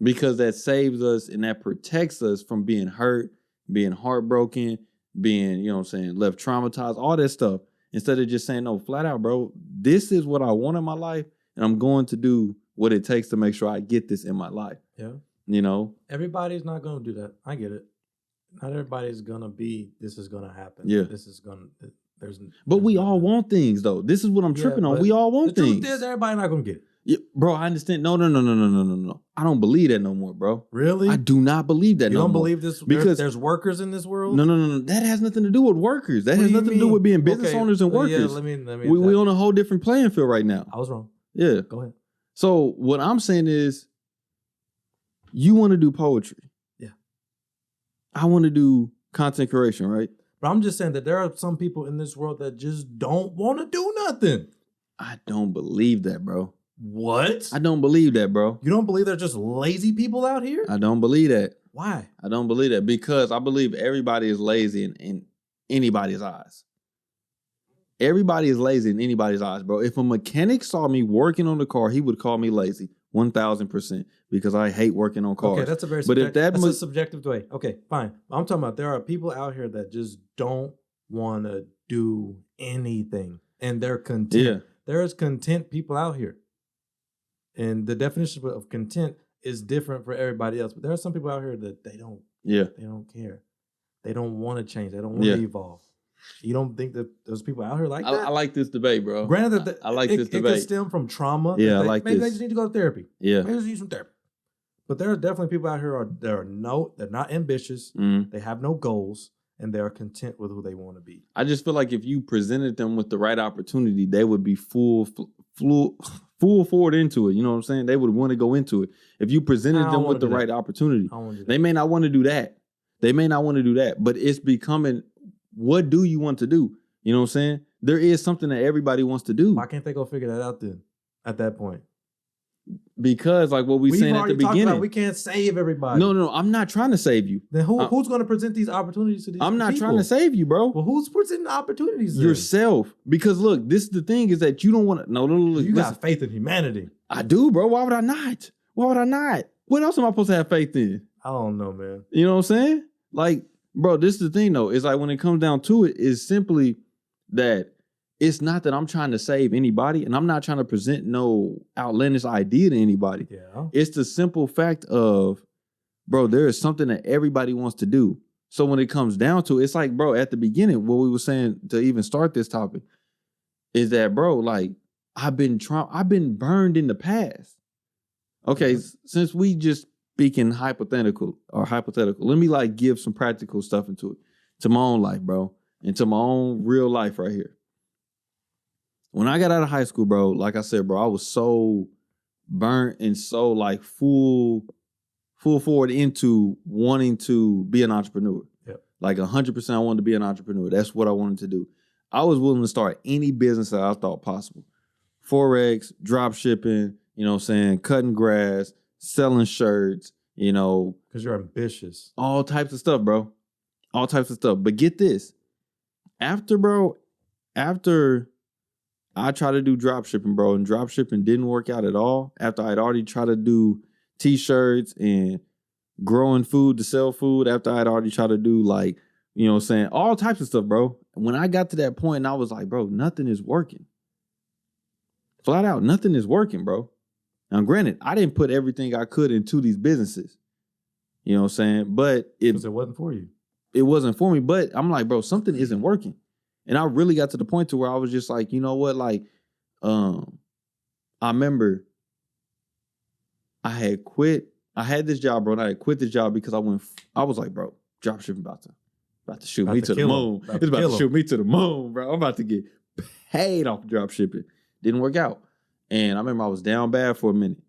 Because that saves us and that protects us from being hurt, being heartbroken, being, you know what I'm saying, left traumatized, all that stuff. Instead of just saying, no, flat out, bro, this is what I want in my life, and I'm going to do what it takes to make sure I get this in my life. Yeah. You know? Everybody's not going to do that. I get it. Not everybody's going to be, this is going to happen. Yeah. This is going to, But we all want things, though. This is what I'm tripping on. We all want things. The truth is, everybody not going to get it. Yeah, bro, I understand. No. I don't believe that no more, bro. Really? I do not believe that you no more. You don't believe this? Because there's workers in this world? No. That has nothing to do with workers. That has nothing to do with being business owners and workers. Yeah, let me we on a whole different playing field right now. I was wrong. Yeah. Go ahead. So what I'm saying is, you want to do poetry. Yeah. I want to do content creation, right? But I'm just saying that there are some people in this world that just don't want to do nothing. I don't believe that, bro. What? I don't believe that, bro. You don't believe there's just lazy people out here? I don't believe that. Why? I don't believe that because I believe everybody is lazy in anybody's eyes. Everybody is lazy in anybody's eyes, bro. If a mechanic saw me working on the car, he would call me lazy, 1,000%, because I hate working on cars. Okay, that's a very that's a subjective way. Okay, fine. I'm talking about there are people out here that just don't want to do anything, and they're content. Yeah. There's content people out here. And the definition of content is different for everybody else. But there are some people out here that they don't care. They don't want to change. They don't want to evolve. You don't think that those people out here like that? I like this debate, bro. Granted that I like this debate. It could stem from trauma. Yeah, maybe they just need to go to therapy. Yeah. Maybe they just need some therapy. But there are definitely people out here they're not ambitious. They have no goals. And they're content with who they want to be. I just feel like if you presented them with the right opportunity, they would be full forward into it. You know what I'm saying? They would want to go into it. If you presented them with the right opportunity, they may not want to do that. But it's becoming, what do you want to do? You know what I'm saying? There is something that everybody wants to do. Why can't they go figure that out then at that point? Because like what we've saying at the beginning, we can't save everybody. No, I'm not trying to save you. Then who's going to present these opportunities to these people? I'm not trying to save you, bro. Well, who's presenting the opportunities then? Yourself. Because look, this is the thing is that you don't want to. No. You got faith in humanity. I do, bro. Why would I not? What else am I supposed to have faith in? I don't know, man. You know what I'm saying? Like, bro, this is the thing though. It's like when it comes down to it, it's simply that it's not that I'm trying to save anybody, and I'm not trying to present no outlandish idea to anybody. Yeah. It's the simple fact of, bro, there is something that everybody wants to do. So when it comes down to it, it's like, bro, at the beginning, what we were saying to even start this topic is that, bro, like, I've been burned in the past. Okay, since we just speaking hypothetical, let me like give some practical stuff into it, to my own life, bro, and to my own real life right here. When I got out of high school, bro, like I said, bro, I was so burnt and so like full forward into wanting to be an entrepreneur. Yep. Like 100% I wanted to be an entrepreneur. That's what I wanted to do. I was willing to start any business that I thought possible. Forex, drop shipping, you know what I'm saying, cutting grass, selling shirts, you know. Because you're ambitious. All types of stuff, bro. All types of stuff. But get this. After I tried to do drop shipping, bro, and drop shipping didn't work out at all. After I'd already tried to do t-shirts and growing food to sell food, after I'd already tried to do like, you know what I'm saying, all types of stuff, bro. when I got to that point, and I was like, bro, nothing is working. Flat out, nothing is working, bro. Now, granted, I didn't put everything I could into these businesses. You know what I'm saying? But it wasn't for you. It wasn't for me. But I'm like, bro, something isn't working. And I really got to the point to where I was just like, you know what? Like, I remember I had quit. I had this job, bro, and I had quit this job because I was like, bro, dropshipping about to shoot me to the moon. It's about to shoot me to the moon, bro. I'm about to get paid off dropshipping. Didn't work out. And I remember I was down bad for a minute.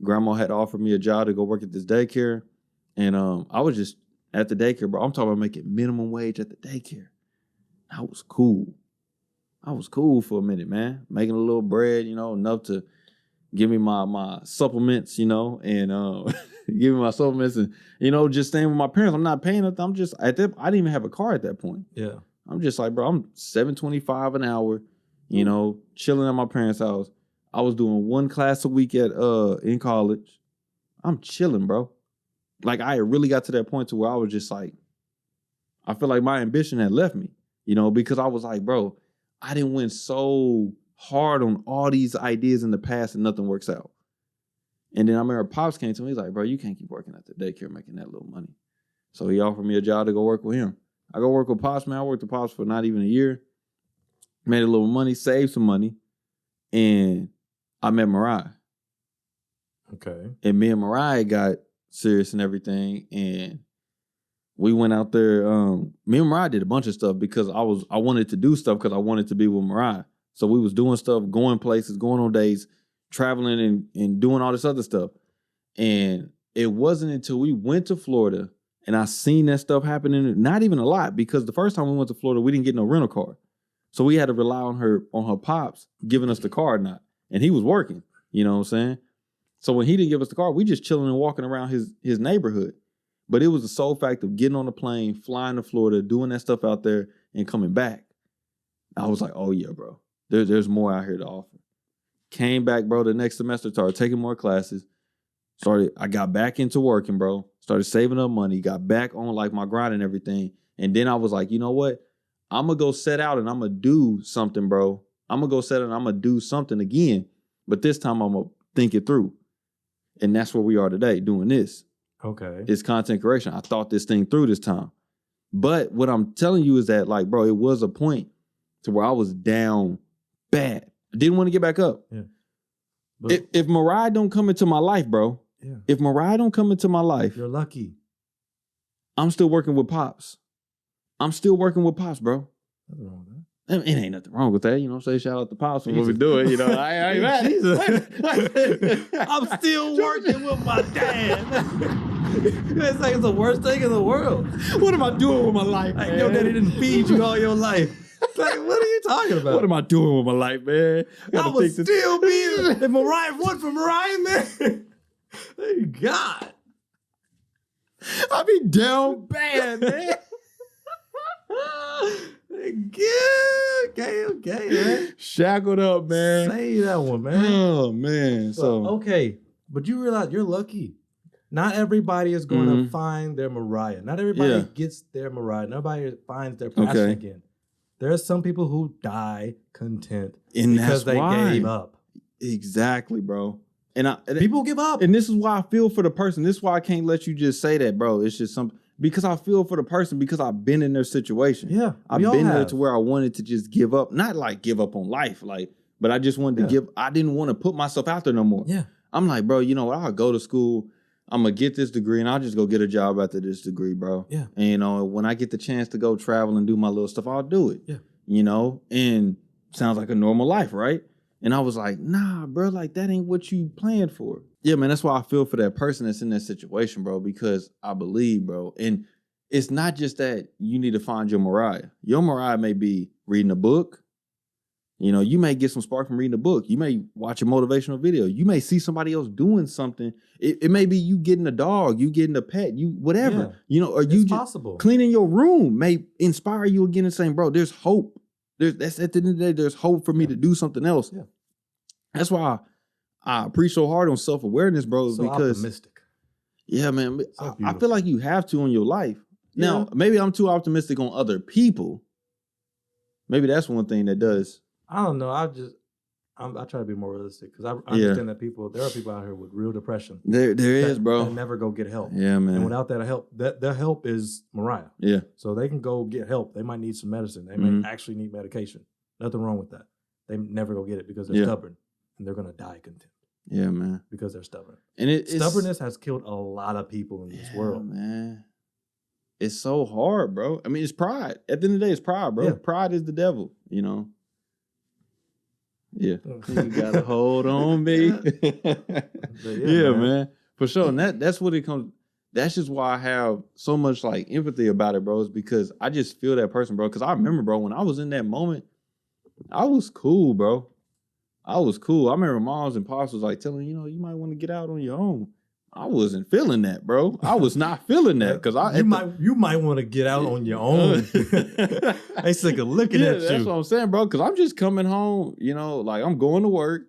Grandma had offered me a job to go work at this daycare. And I was just at the daycare, bro. I'm talking about making minimum wage at the daycare. I was cool. I was cool for a minute, man. Making a little bread, you know, enough to give me my supplements, you know, and give me my supplements and, you know, just staying with my parents. I'm not paying nothing. I'm just, I didn't even have a car at that point. Yeah. I'm just like, bro, I'm $7.25 an hour, you know, chilling at my parents' house. I was doing one class a week in college. I'm chilling, bro. Like, I really got to that point to where I was just like, I feel like my ambition had left me, you know, because I was like, bro, I didn't win so hard on all these ideas in the past and nothing works out. And then I remember Pops came to me. He's like, bro, you can't keep working at the daycare making that little money. So he offered me a job to go work with him. I go work with Pops, man. I worked with Pops for not even a year. Made a little money, saved some money. And I met Mariah. Okay. And me and Mariah got serious and everything. And we went out there. Me and Mariah did a bunch of stuff because I wanted to do stuff because I wanted to be with Mariah. So we was doing stuff, going places, going on dates, traveling and doing all this other stuff. And it wasn't until we went to Florida and I seen that stuff happening, not even a lot, because the first time we went to Florida, we didn't get no rental car. So we had to rely on her Pops giving us the car or not. And he was working, you know what I'm saying? So when he didn't give us the car, we just chilling and walking around his neighborhood. But it was the sole fact of getting on a plane, flying to Florida, doing that stuff out there and coming back. I was like, oh yeah, bro. There's more out here to offer. Came back, bro, the next semester, started taking more classes. I got back into working, bro. Started saving up money, got back on like my grind and everything. And then I was like, you know what? I'm going to go set out and I'm going to do something, bro. I'm going to go set out and I'm going to do something again. But this time I'm going to think it through. And that's where we are today, doing this. Okay. It's content creation. I thought this thing through this time. But what I'm telling you is that, like, bro, it was a point to where I was down bad. I didn't want to get back up. Yeah. If Mariah don't come into my life, bro, yeah. If Mariah don't come into my life, you're lucky. I'm still working with Pops. I'm still working with Pops, bro. Nothing wrong with that. It ain't nothing wrong with that. You know what I'm saying? Shout out to Pops for what we doing. You know, I ain't mad. I'm still working with my dad. It's like it's the worst thing in the world. What am I doing with my life, like, man? your daddy didn't feed you all your life. Like, what are you talking about? What am I doing with my life, man? I would still be if Mariah wasn't for Mariah, man. Thank God. I be down bad, man. Okay, man. Shackled up, man. Say that one, man. Oh, man. So okay, but you realize you're lucky. Not everybody is going to find their Mariah. Not everybody gets their Mariah. Nobody finds their passion again. There are some people who die content because they gave up. Exactly, bro. And people give up. And this is why I feel for the person. This is why I can't let you just say that, bro. It's just something. Because I feel for the person because I've been in their situation. Yeah. I've been there to where I wanted to just give up. Not like give up on life, but I just wanted to I didn't want to put myself out there no more. Yeah. I'm like, bro, you know what? I'll go to school. I'm going to get this degree and I'll just go get a job after this degree, bro. Yeah. And, you know, when I get the chance to go travel and do my little stuff, I'll do it. Yeah. You know, and sounds like a normal life, right? And I was like, nah, bro, like that ain't what you planned for. Yeah, man, that's why I feel for that person that's in that situation, bro, because I believe, bro. And it's not just that you need to find your Mariah. Your Mariah may be reading a book. You know, you may get some spark from reading a book. You may watch a motivational video. You may see somebody else doing something. It may be you getting a dog, you getting a pet, you whatever. Yeah. You know, or you just cleaning your room may inspire you again and saying, bro, there's hope. That's at the end of the day, there's hope for me to do something else. Yeah. That's why I preach so hard on self-awareness, bro, so because optimistic. Yeah, man. So I feel like you have to in your life. Now, maybe I'm too optimistic on other people. maybe that's one thing that does. I don't know. I try to be more realistic because I understand that there are people out here with real depression. There is, bro. That never go get help. Yeah, man. And without that help, their help is Mariah. Yeah. So they can go get help. They might need some medicine. They may actually need medication. Nothing wrong with that. They never go get it because they're stubborn and they're gonna die content. Yeah, man. Because they're stubborn. And stubbornness has killed a lot of people in this world, man. It's so hard, bro. I mean, it's pride. At the end of the day, it's pride, bro. Yeah. Pride is the devil, you know. Yeah. You gotta hold on, me. Man. For sure. And that's what it comes. That's just why I have so much like empathy about it, bro. Is because I just feel that person, bro. Because I remember, bro, when I was in that moment, I was cool, bro. I was cool. I remember moms and pops was like telling, you might want to get out on your own. I wasn't feeling that, bro. I was not feeling that because you might want to get out on your own. They sick of looking at you. That's what I'm saying, bro. Because I'm just coming home, like I'm going to work,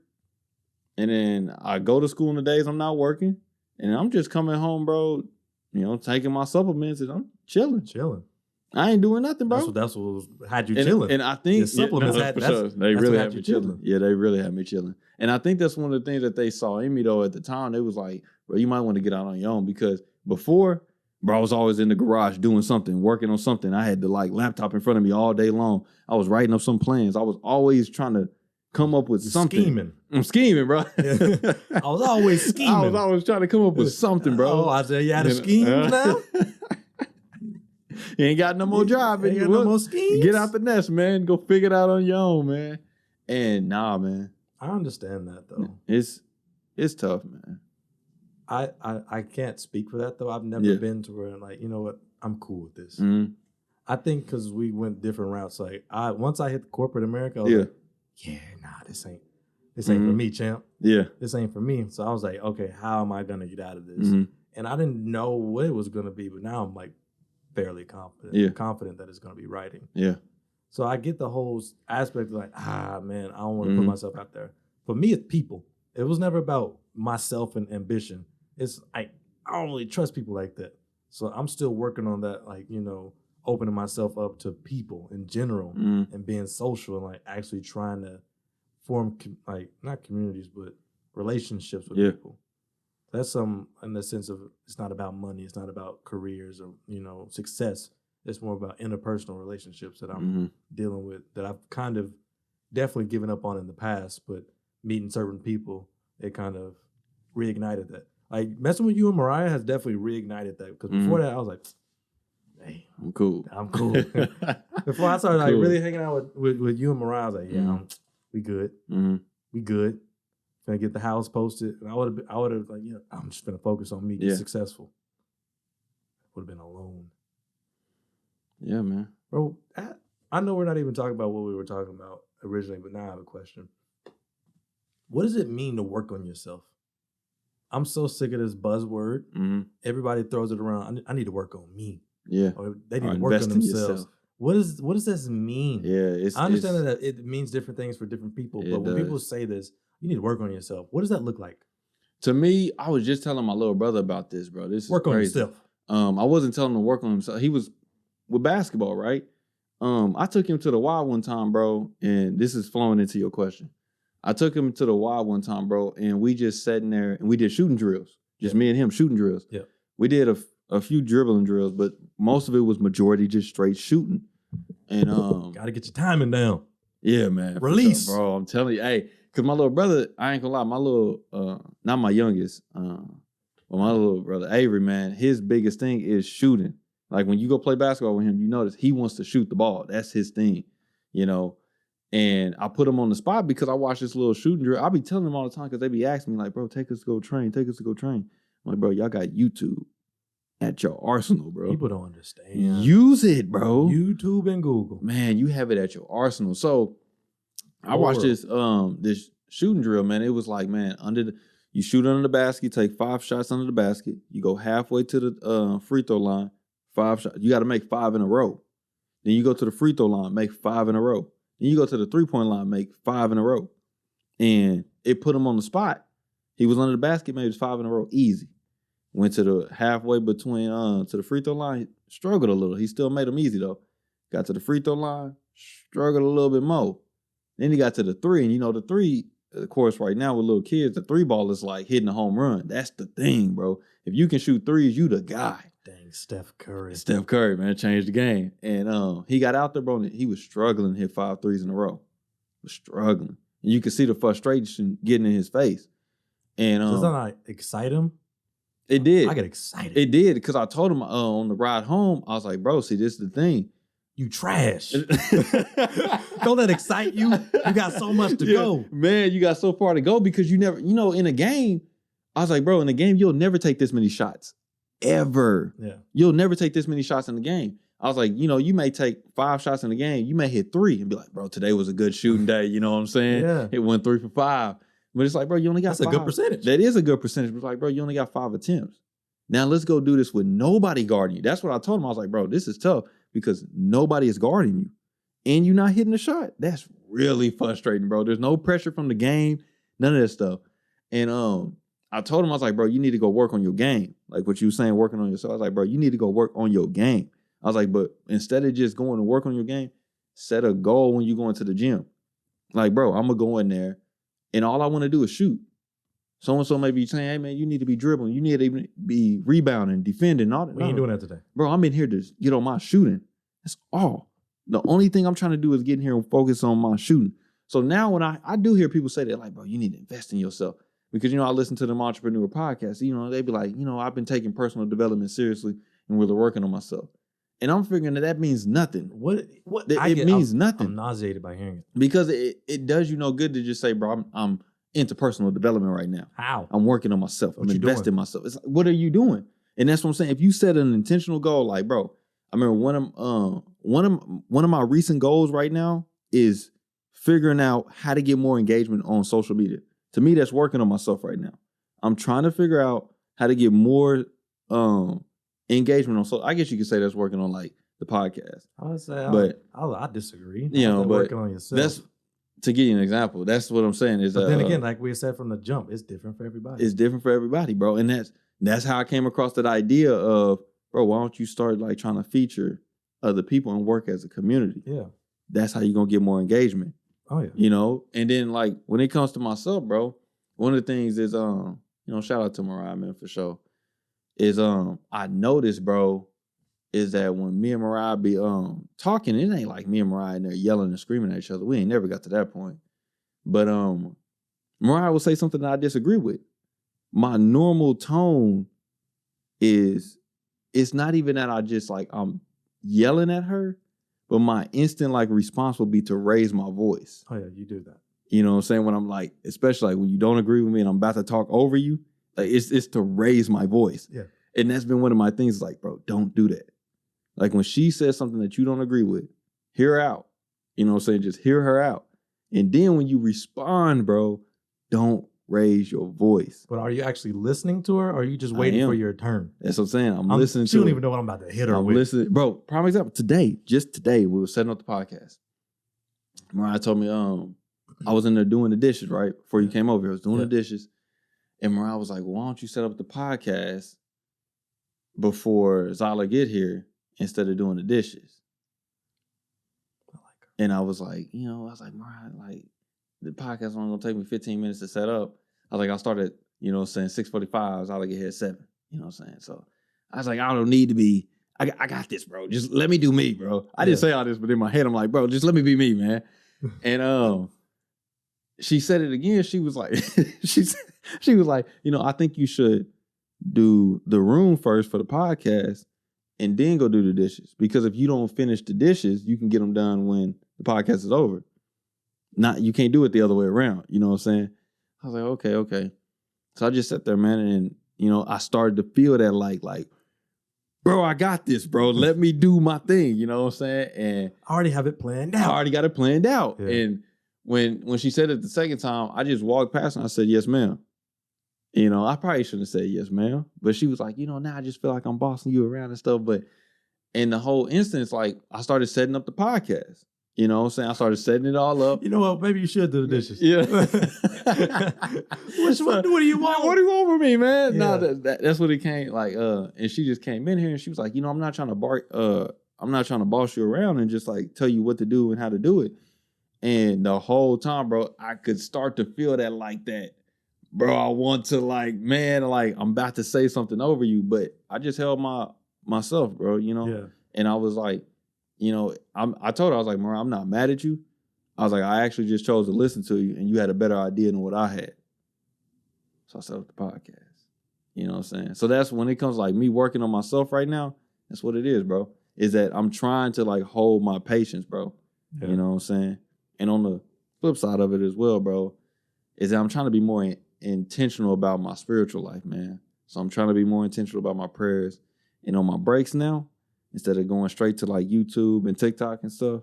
and then I go to school in the days I'm not working, and I'm just coming home, bro. Taking my supplements and I'm chilling. I ain't doing nothing, bro. That's what had you chilling. And I think supplements they really had me chilling. Yeah, they really had me chilling. And I think that's one of the things that they saw in me though at the time. They was like, bro, you might want to get out on your own because before, bro, I was always in the garage doing something, working on something. I had the laptop in front of me all day long. I was writing up some plans. I was always trying to come up with something. I'm scheming, bro. Yeah. I was always scheming. I was always trying to come up with something, bro. Oh, I said, you had a scheme now? You ain't got no more drive in you. No more schemes. Get out the nest, man. Go figure it out on your own, man. And nah, man. I understand that though. It's tough, man. I can't speak for that though. I've never been to where I'm like, you know what? I'm cool with this. Mm-hmm. I think because we went different routes. Like once I hit corporate America, I was like, this ain't for me, champ. Yeah. This ain't for me. So I was like, okay, how am I gonna get out of this? And I didn't know what it was gonna be, but now I'm like fairly confident that it's going to be writing. Yeah. So I get the whole aspect of like, man, I don't want to put myself out there. For me, it's people. It was never about myself and ambition. It's I don't really trust people like that. So I'm still working on that, like, opening myself up to people in general and being social and like actually trying to form not communities, but relationships with people. That's in the sense of it's not about money. It's not about careers or, success. It's more about interpersonal relationships that I'm dealing with that I've kind of definitely given up on in the past, but meeting certain people, it kind of reignited that. Like messing with you and Mariah has definitely reignited that because before that I was like, hey, I'm cool. Before I started like really hanging out with you and Mariah, I was like, we good. We good. Gonna get the house posted, and I would have like, I'm just gonna focus on me getting successful. Would have been alone. Yeah, man. Bro, I know we're not even talking about what we were talking about originally, but now I have a question. What does it mean to work on yourself? I'm so sick of this buzzword. Everybody throws it around. I need to work on me. Yeah. Or they need to work on themselves. What does this mean? Yeah, I understand that it means different things for different people, but when people say this, you need to work on yourself. What does that look like? To me, I was just telling my little brother about this, bro. This is work crazy. on yourself. I wasn't telling him to work on himself. He was with basketball, right? I took him to the Y one time, bro, and this is flowing into your question. I took him to the Y one time, bro, and we just sat in there and we did shooting drills. Just me and him shooting drills. Yeah. We did a few dribbling drills, but most of it was majority just straight shooting. And gotta get your timing down. Yeah, man. Release. Sure, bro. I'm telling you, hey. Cause my little brother, I ain't gonna lie, my little, not my youngest, but my little brother Avery, man, his biggest thing is shooting. Like when you go play basketball with him, you notice he wants to shoot the ball. That's his thing, And I put him on the spot because I watch this little shooting drill. I be telling him all the time because they be asking me like, bro, take us to go train. I'm like, bro, y'all got YouTube at your arsenal, bro. People don't understand. Use it, bro. YouTube and Google. Man, you have it at your arsenal. So I watched this shooting drill, man. It was like, man, you shoot under the basket, you take 5 shots under the basket, you go halfway to the free throw line, 5 shots. You got to make 5 in a row. Then you go to the free throw line, make 5 in a row. Then you go to the 3-point line, make 5 in a row. And it put him on the spot. He was under the basket, made 5 in a row, easy. Went to the halfway between to the free throw line, struggled a little. He still made them easy though. Got to the free throw line, struggled a little bit more. Then he got to the 3, and you know the 3, of course, right now with little kids, the 3 ball is like hitting a home run. That's the thing, bro. If you can shoot threes, you the guy. Dang, Steph Curry. Steph Curry, man, changed the game. And he got out there, bro, and he was struggling to hit 5 threes in a row. Was struggling. And you could see the frustration getting in his face. And does that not excite him? It did. I get excited. It did, because I told him on the ride home, I was like, bro, see, this is the thing. You trash. Don't that excite you? You got so much to go. Man, you got so far to go, because you never, you know, in a game, I was like, bro, in a game, you'll never take this many shots. Ever. Yeah. You'll never take this many shots in the game. I was like, you know, you may take 5 shots in the game. You may hit 3 and be like, bro, today was a good shooting day. You know what I'm saying? Yeah. It went 3 for 5. But it's like, bro, you only got That's 5. a good percentage. That is a good percentage. But it's like, bro, you only got 5 attempts. Now let's go do this with nobody guarding you. That's what I told him. I was like, bro, this is tough, because nobody is guarding you. And you're not hitting the shot. That's really frustrating, bro. There's no pressure from the game. None of that stuff. And I told him, I was like, bro, you need to go work on your game. Like what you were saying, working on yourself. I was like, bro, you need to go work on your game. I was like, but instead of just going to work on your game, set a goal when you go into the gym. Like, bro, I'm going to go in there, and all I want to do is shoot. So-and-so may be saying, hey, man, you need to be dribbling. You need to even be rebounding, defending, all that. We ain't doing that today. Bro, I'm in here to get on my shooting. That's all. The only thing I'm trying to do is get in here and focus on my shooting. So now when I do hear people say that, like, bro, you need to invest in yourself. Because, you know, I listen to them entrepreneur podcasts. You know, they be like, you know, I've been taking personal development seriously and really working on myself. And I'm figuring that means nothing. What It means nothing. I'm nauseated by hearing it. Because it does you no good to just say, bro, I'm into personal development right now. How? I'm working on myself. What I'm you investing in doing? myself. It's like, what are you doing? And that's what I'm saying. If you set an intentional goal, like, bro, I remember one of my recent goals right now is figuring out how to get more engagement on social media. To me, that's working on myself right now. I'm trying to figure out how to get more engagement on social. I guess you could say that's working on like the podcast. I would say, but I disagree. You know, but working on yourself. that's, to give you an example, that's what I'm saying is. But then again, like we said from the jump, it's different for everybody. It's different for everybody, bro. And that's how I came across that idea of, bro, why don't you start like trying to feature other people and work as a community? Yeah. That's how you're gonna get more engagement. Oh yeah. You know, and then like when it comes to myself, bro, one of the things is you know, shout out to Mariah, man, for sure. Is I noticed, bro, is that when me and Mariah be talking, it ain't like me and Mariah in there yelling and screaming at each other. We ain't never got to that point. But Mariah will say something that I disagree with. My normal tone is, it's not even that I just like I'm yelling at her, but my instant like response will be to raise my voice. Oh yeah, you do that. You know what I'm saying? When I'm like, especially like when you don't agree with me and I'm about to talk over you, like it's to raise my voice. Yeah. And that's been one of my things, like, bro, don't do that. Like when she says something that you don't agree with, hear her out. You know what I'm saying? Just hear her out. And then when you respond, bro, don't raise your voice. But are you actually listening to her, or are you just waiting for your turn? That's what I'm saying. I'm listening to her. She don't even know what I'm about to hit her with. Listening. Bro, prime example. Just today, we were setting up the podcast. Mariah told me, I was in there doing the dishes, right? Before you came over here, I was doing the dishes. And Mariah was like, well, why don't you set up the podcast before Zyler get here instead of doing the dishes? I like her. And I was like, you know, I was like, Mariah, like, the podcast only gonna take me 15 minutes to set up. I was like, I started, you know, saying 6:45, Zyler get here at 7. You know what I'm saying? So I was like, I don't need to be, I got this, bro. Just let me do me, bro. I didn't say all this, but in my head, I'm like, bro, just let me be me, man. And she said it again. She was like, she was like, you know, I think you should do the room first for the podcast and then go do the dishes. Because if you don't finish the dishes, you can get them done when the podcast is over. You can't do it the other way around. You know what I'm saying? I was like, okay. So I just sat there, man, and, you know, I started to feel that like, bro, I got this, bro. Let me do my thing. You know what I'm saying? And I already have it planned out. I already got it planned out. Yeah. And when she said it the second time, I just walked past and I said, yes, ma'am. You know, I probably shouldn't have said yes, ma'am. But she was like, you know, now I just feel like I'm bossing you around and stuff. But in the whole instance, like, I started setting up the podcast. You know what I'm saying? I started setting it all up. You know what? Maybe you should do the dishes. Yeah. What do you want? What do you want from me, man? Yeah. No, that's what it came like. And she just came in here and she was like, you know, I'm not trying to I'm not trying to boss you around and just like tell you what to do and how to do it. And the whole time, bro, I could start to feel that like that. Bro, I want to like, man, like I'm about to say something over you, but I just held myself, bro, you know? Yeah. And I was like, you know, I told her, I was like, Mariah, I'm not mad at you. I was like, I actually just chose to listen to you and you had a better idea than what I had. So I set up the podcast. You know what I'm saying? So that's when it comes like me working on myself right now, that's what it is, bro. Is that I'm trying to like hold my patience, bro. Yeah. You know what I'm saying? And on the flip side of it as well, bro, is that I'm trying to be more intentional about my spiritual life, man. So I'm trying to be more intentional about my prayers. And on my breaks now, instead of going straight to like YouTube and TikTok and stuff,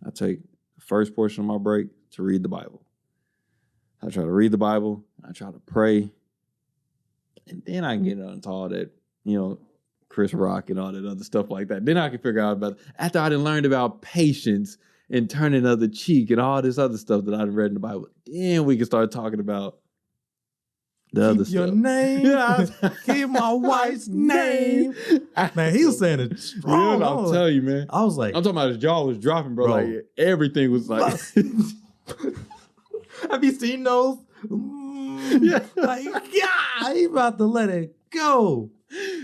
I take the first portion of my break to read the Bible. I try to read the Bible. I try to pray. And then I can get into all that, you know, Chris Rock and all that other stuff like that. Then I can figure out about, after I done learned about patience and turning the other cheek and all this other stuff that I've read in the Bible, then we can start talking about the other stuff. Your name. Yeah. Keep my wife's name. Man, he was saying it strong. Yeah, I'm telling you, man. I was like, I'm talking about his jaw was dropping, bro. Like everything was like. Have you seen those? Yeah. Like, yeah, he about to let it go.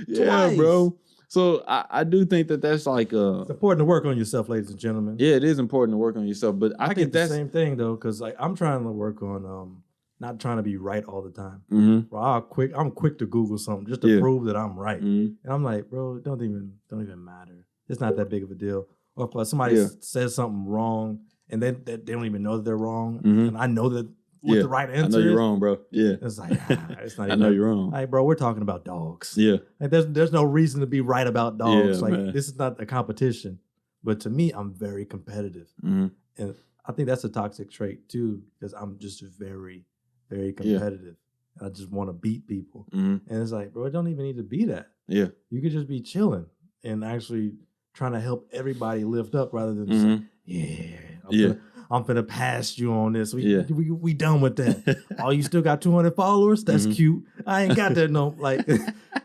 Yeah, twice. Bro. So I do think that that's like it's important to work on yourself, ladies and gentlemen. Yeah, it is important to work on yourself, but I think get that's the same thing though, because like I'm trying to work on not trying to be right all the time. Mm-hmm. Bro, I'm quick to Google something just to prove that I'm right, and I'm like, bro, don't even matter. It's not that big of a deal. Or if somebody says something wrong and they don't even know that they're wrong, and I know that. What the right answer is. I know you're wrong, bro. Yeah. It's like, it's not even. I know you're wrong. Like, bro, we're talking about dogs. Yeah. Like, there's no reason to be right about dogs. Yeah, like, man. This is not a competition. But to me, I'm very competitive. Mm-hmm. And I think that's a toxic trait, too, because I'm just very, very competitive. I just want to beat people. And it's like, bro, it don't even need to be that. Yeah. You could just be chilling and actually trying to help everybody lift up rather than saying, I'm finna pass you on this. We done with that. Oh, you still got 200 followers? That's cute. I ain't got that no like.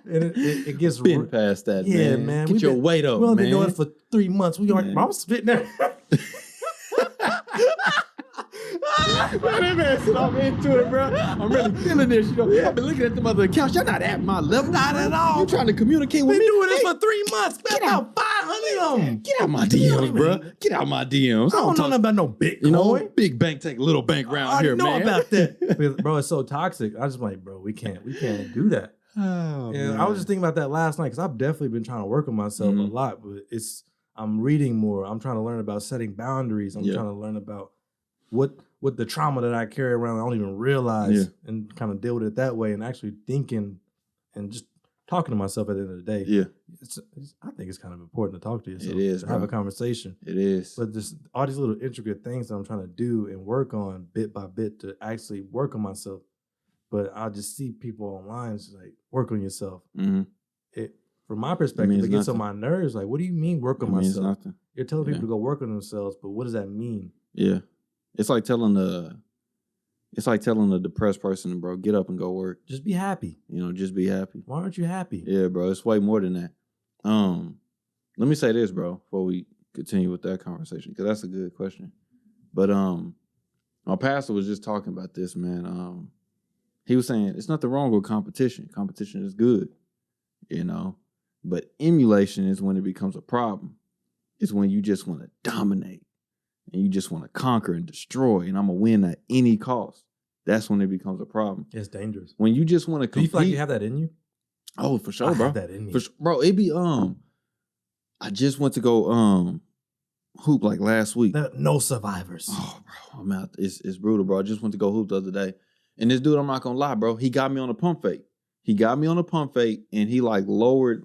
It gets been past that. Yeah, man. Get your weight up. We've only been doing it for 3 months. We already. I'm spitting there. I'm into it, bro. I'm really feeling this. You know, I've been looking at them other accounts. You're not at my level. Not at all. You trying to communicate with me? Been doing this for 3 months. Get out 500 of them. Get out my DMs, bro. Get out my DMs. I don't know nothing about no Bitcoin. You know, big bank take little bank around here, man. I know about that. Bro, it's so toxic. I just like, bro, we can't do that. Oh, and I was just thinking about that last night because I've definitely been trying to work on myself a lot, but I'm reading more. I'm trying to learn about setting boundaries. I'm trying to learn about what the trauma that I carry around I don't even realize and kind of deal with it that way and actually thinking and just talking to myself at the end of the day. Yeah. I think it's kind of important to talk to yourself. It is, to have a conversation. It is. But just all these little intricate things that I'm trying to do and work on bit by bit to actually work on myself. But I just see people online just like, work on yourself. From my perspective, it gets on my nerves. Like, what do you mean work on myself? Nothing. You're telling people to go work on themselves, but what does that mean? Yeah. It's like telling the depressed person, bro, get up and go work. Just be happy. You know, just be happy. Why aren't you happy? Yeah, bro. It's way more than that. Let me say this, bro, before we continue with that conversation, because that's a good question. But my pastor was just talking about this, man. He was saying it's nothing wrong with competition. Competition is good, you know. But emulation is when it becomes a problem. It's when you just want to dominate. And you just want to conquer and destroy, and I'm going to win at any cost. That's when it becomes a problem. It's dangerous. When you just want to compete. Do you feel like you have that in you? Oh, for sure, bro. I have that in me. Bro, it be, I just went to go hoop like last week. No survivors. Oh, bro, I'm out. It's brutal, bro. I just went to go hoop the other day. And this dude, I'm not going to lie, bro, he got me on a pump fake. And he like lowered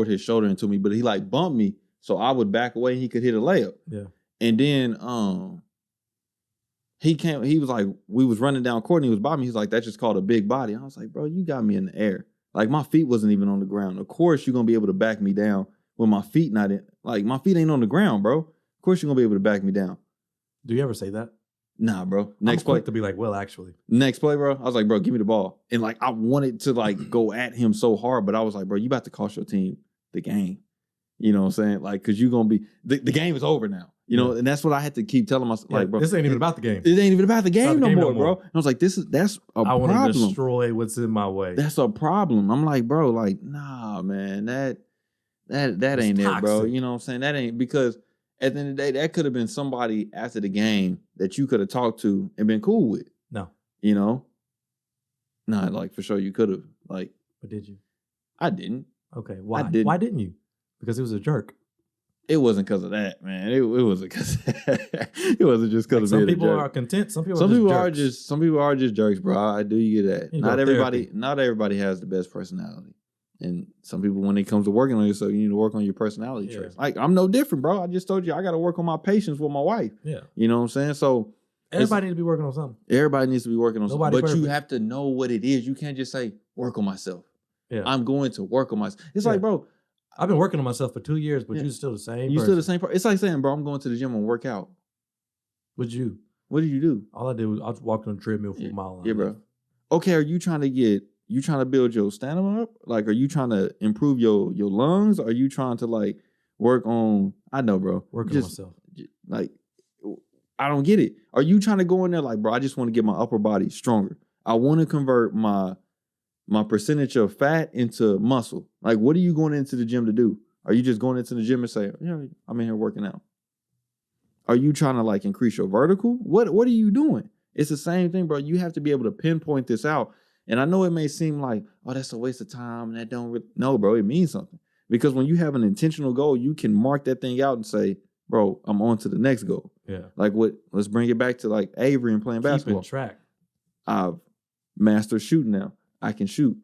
his shoulder into me, but he like bumped me. So I would back away and he could hit a layup. Yeah. And then he was like, we was running down court and he was by me. He's like, that's just called a big body. I was like, bro, you got me in the air. Like my feet wasn't even on the ground. Of course you're gonna be able to back me down when my feet not in, like my feet ain't on the ground, bro. Of course you're gonna be able to back me down. Do you ever say that? Nah, bro. Next play to be like, well, actually. Next play, bro. I was like, bro, give me the ball. And like I wanted to like go at him so hard, but I was like, bro, you about to cost your team the game. You know what I'm saying? Like, because you're going to be, the game is over now. You know, and that's what I had to keep telling myself. Like, bro, this ain't even about the game. It ain't even about the game no more, bro. And I was like, that's a problem. I want to destroy what's in my way. That's a problem. I'm like, bro, like, nah, man, that ain't toxic. It, bro. You know what I'm saying? That ain't, because at the end of the day, that could have been somebody after the game that you could have talked to and been cool with. No. You know? Nah, like, for sure you could have. Like, but did you? I didn't. Okay, why? Why didn't you? Because he was a jerk. It wasn't because of that, man. It wasn't because it wasn't just because like of some people are content. Some people are just jerks, bro. I do get that. Not everybody has the best personality, and some people, when it comes to working on yourself, you need to work on your personality traits. Like, I'm no different, bro. I just told you I got to work on my patience with my wife. Yeah, you know what I'm saying. So everybody needs to be working on something. Everybody needs to be working on something, but perfect. you have to know what it is. You can't just say work on myself. Yeah, I'm going to work on myself. It's like, bro, I've been working on myself for 2 years, but you're still the same. You're still the same person. It's like saying, bro, I'm going to the gym and work out. What did you do? All I did was I walked on the treadmill for a mile. Yeah, bro. Okay, are you trying to build your stamina up? Like, are you trying to improve your lungs? Are you trying to, like, work on, I know, bro. Working on myself. Like, I don't get it. Are you trying to go in there like, bro, I just want to get my upper body stronger. I want to convert my percentage of fat into muscle. Like, what are you going into the gym to do? Are you just going into the gym and say, yeah, I'm in here working out? Are you trying to, like, increase your vertical? What are you doing? It's the same thing, bro. You have to be able to pinpoint this out. And I know it may seem like, oh, that's a waste of time and that don't no, bro, it means something. Because when you have an intentional goal, you can mark that thing out and say, bro, I'm on to the next goal. Yeah. Like, let's bring it back to, like, Avery and playing basketball. Keeping track. I've mastered shooting now. I can shoot.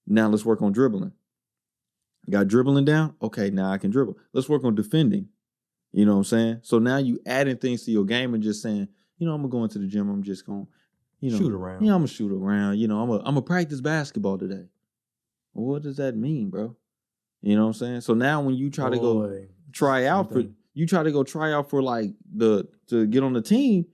Now let's work on dribbling. Got dribbling down? Okay, now I can dribble. Let's work on defending. You know what I'm saying? So now you adding things to your game and just saying, I'm going to go into the gym. I'm just going to, shoot around. Yeah, I'm going to shoot around. I'm going to practice basketball today. Well, what does that mean, bro? You know what I'm saying? So now when you try to go try out for like to get on the team,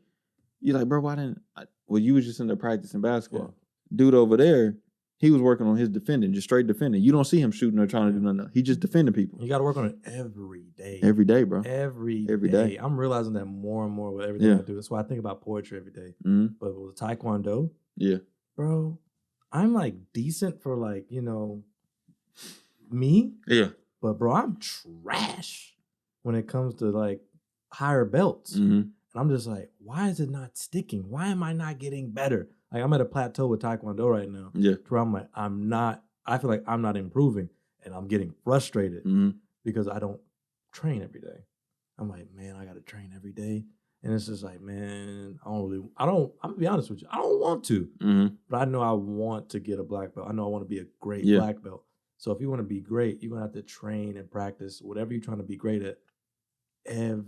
you're like, bro, why didn't you was just in there practicing basketball. Yeah. Dude over there, he was working on his defending, just straight defending. You don't see him shooting or trying to do nothing else. He just defending people. You got to work on it every day. Every day, bro. Every day. I'm realizing that more and more with everything I do. That's why I think about poetry every day. Mm-hmm. But with Taekwondo, bro, I'm like decent for like, me. Yeah. But bro, I'm trash when it comes to like higher belts. Mm-hmm. And I'm just like, why is it not sticking? Why am I not getting better? Like, I'm at a plateau with Taekwondo right now. Yeah. Where I'm like, I feel like I'm not improving and I'm getting frustrated because I don't train every day. I'm like, man, I got to train every day. And it's just like, man, I'm gonna be honest with you. I don't want to, but I know I want to get a black belt. I know I want to be a great black belt. So if you want to be great, you're going to have to train and practice whatever you're trying to be great at every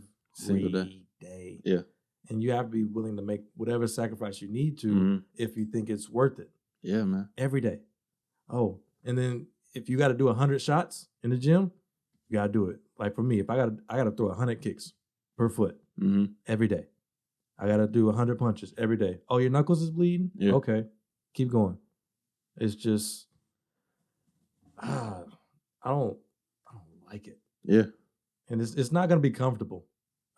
day. Yeah. And you have to be willing to make whatever sacrifice you need to if you think it's worth it. Yeah, man. Every day. Oh, and then if you got to do 100 shots in the gym, you got to do it. Like for me, if I got to throw 100 kicks per foot every day. I got to do 100 punches every day. Oh, your knuckles is bleeding? Yeah. Okay. Keep going. It's just, I don't like it. Yeah. And it's not going to be comfortable.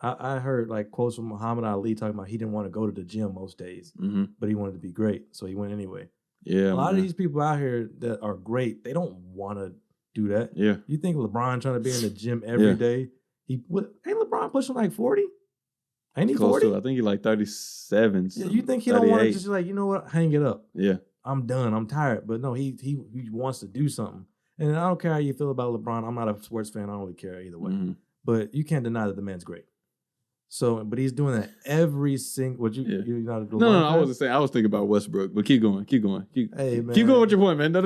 I heard like quotes from Muhammad Ali talking about he didn't want to go to the gym most days, but he wanted to be great. So he went anyway. Yeah. A lot of these people out here that are great, they don't want to do that. Yeah. You think LeBron trying to be in the gym every day? Ain't LeBron pushing like 40? Ain't he 40? I think he's like 37. Yeah, you think he don't want to just like, you know what, hang it up. Yeah. I'm done. I'm tired. But no, he wants to do something. And I don't care how you feel about LeBron. I'm not a sports fan. I don't really care either way. But you can't deny that the man's great. So, but he's doing that every single. You're not a LeBron No, fan? I wasn't saying. I was thinking about Westbrook. But keep going. Hey man, keep going with your point, man. No.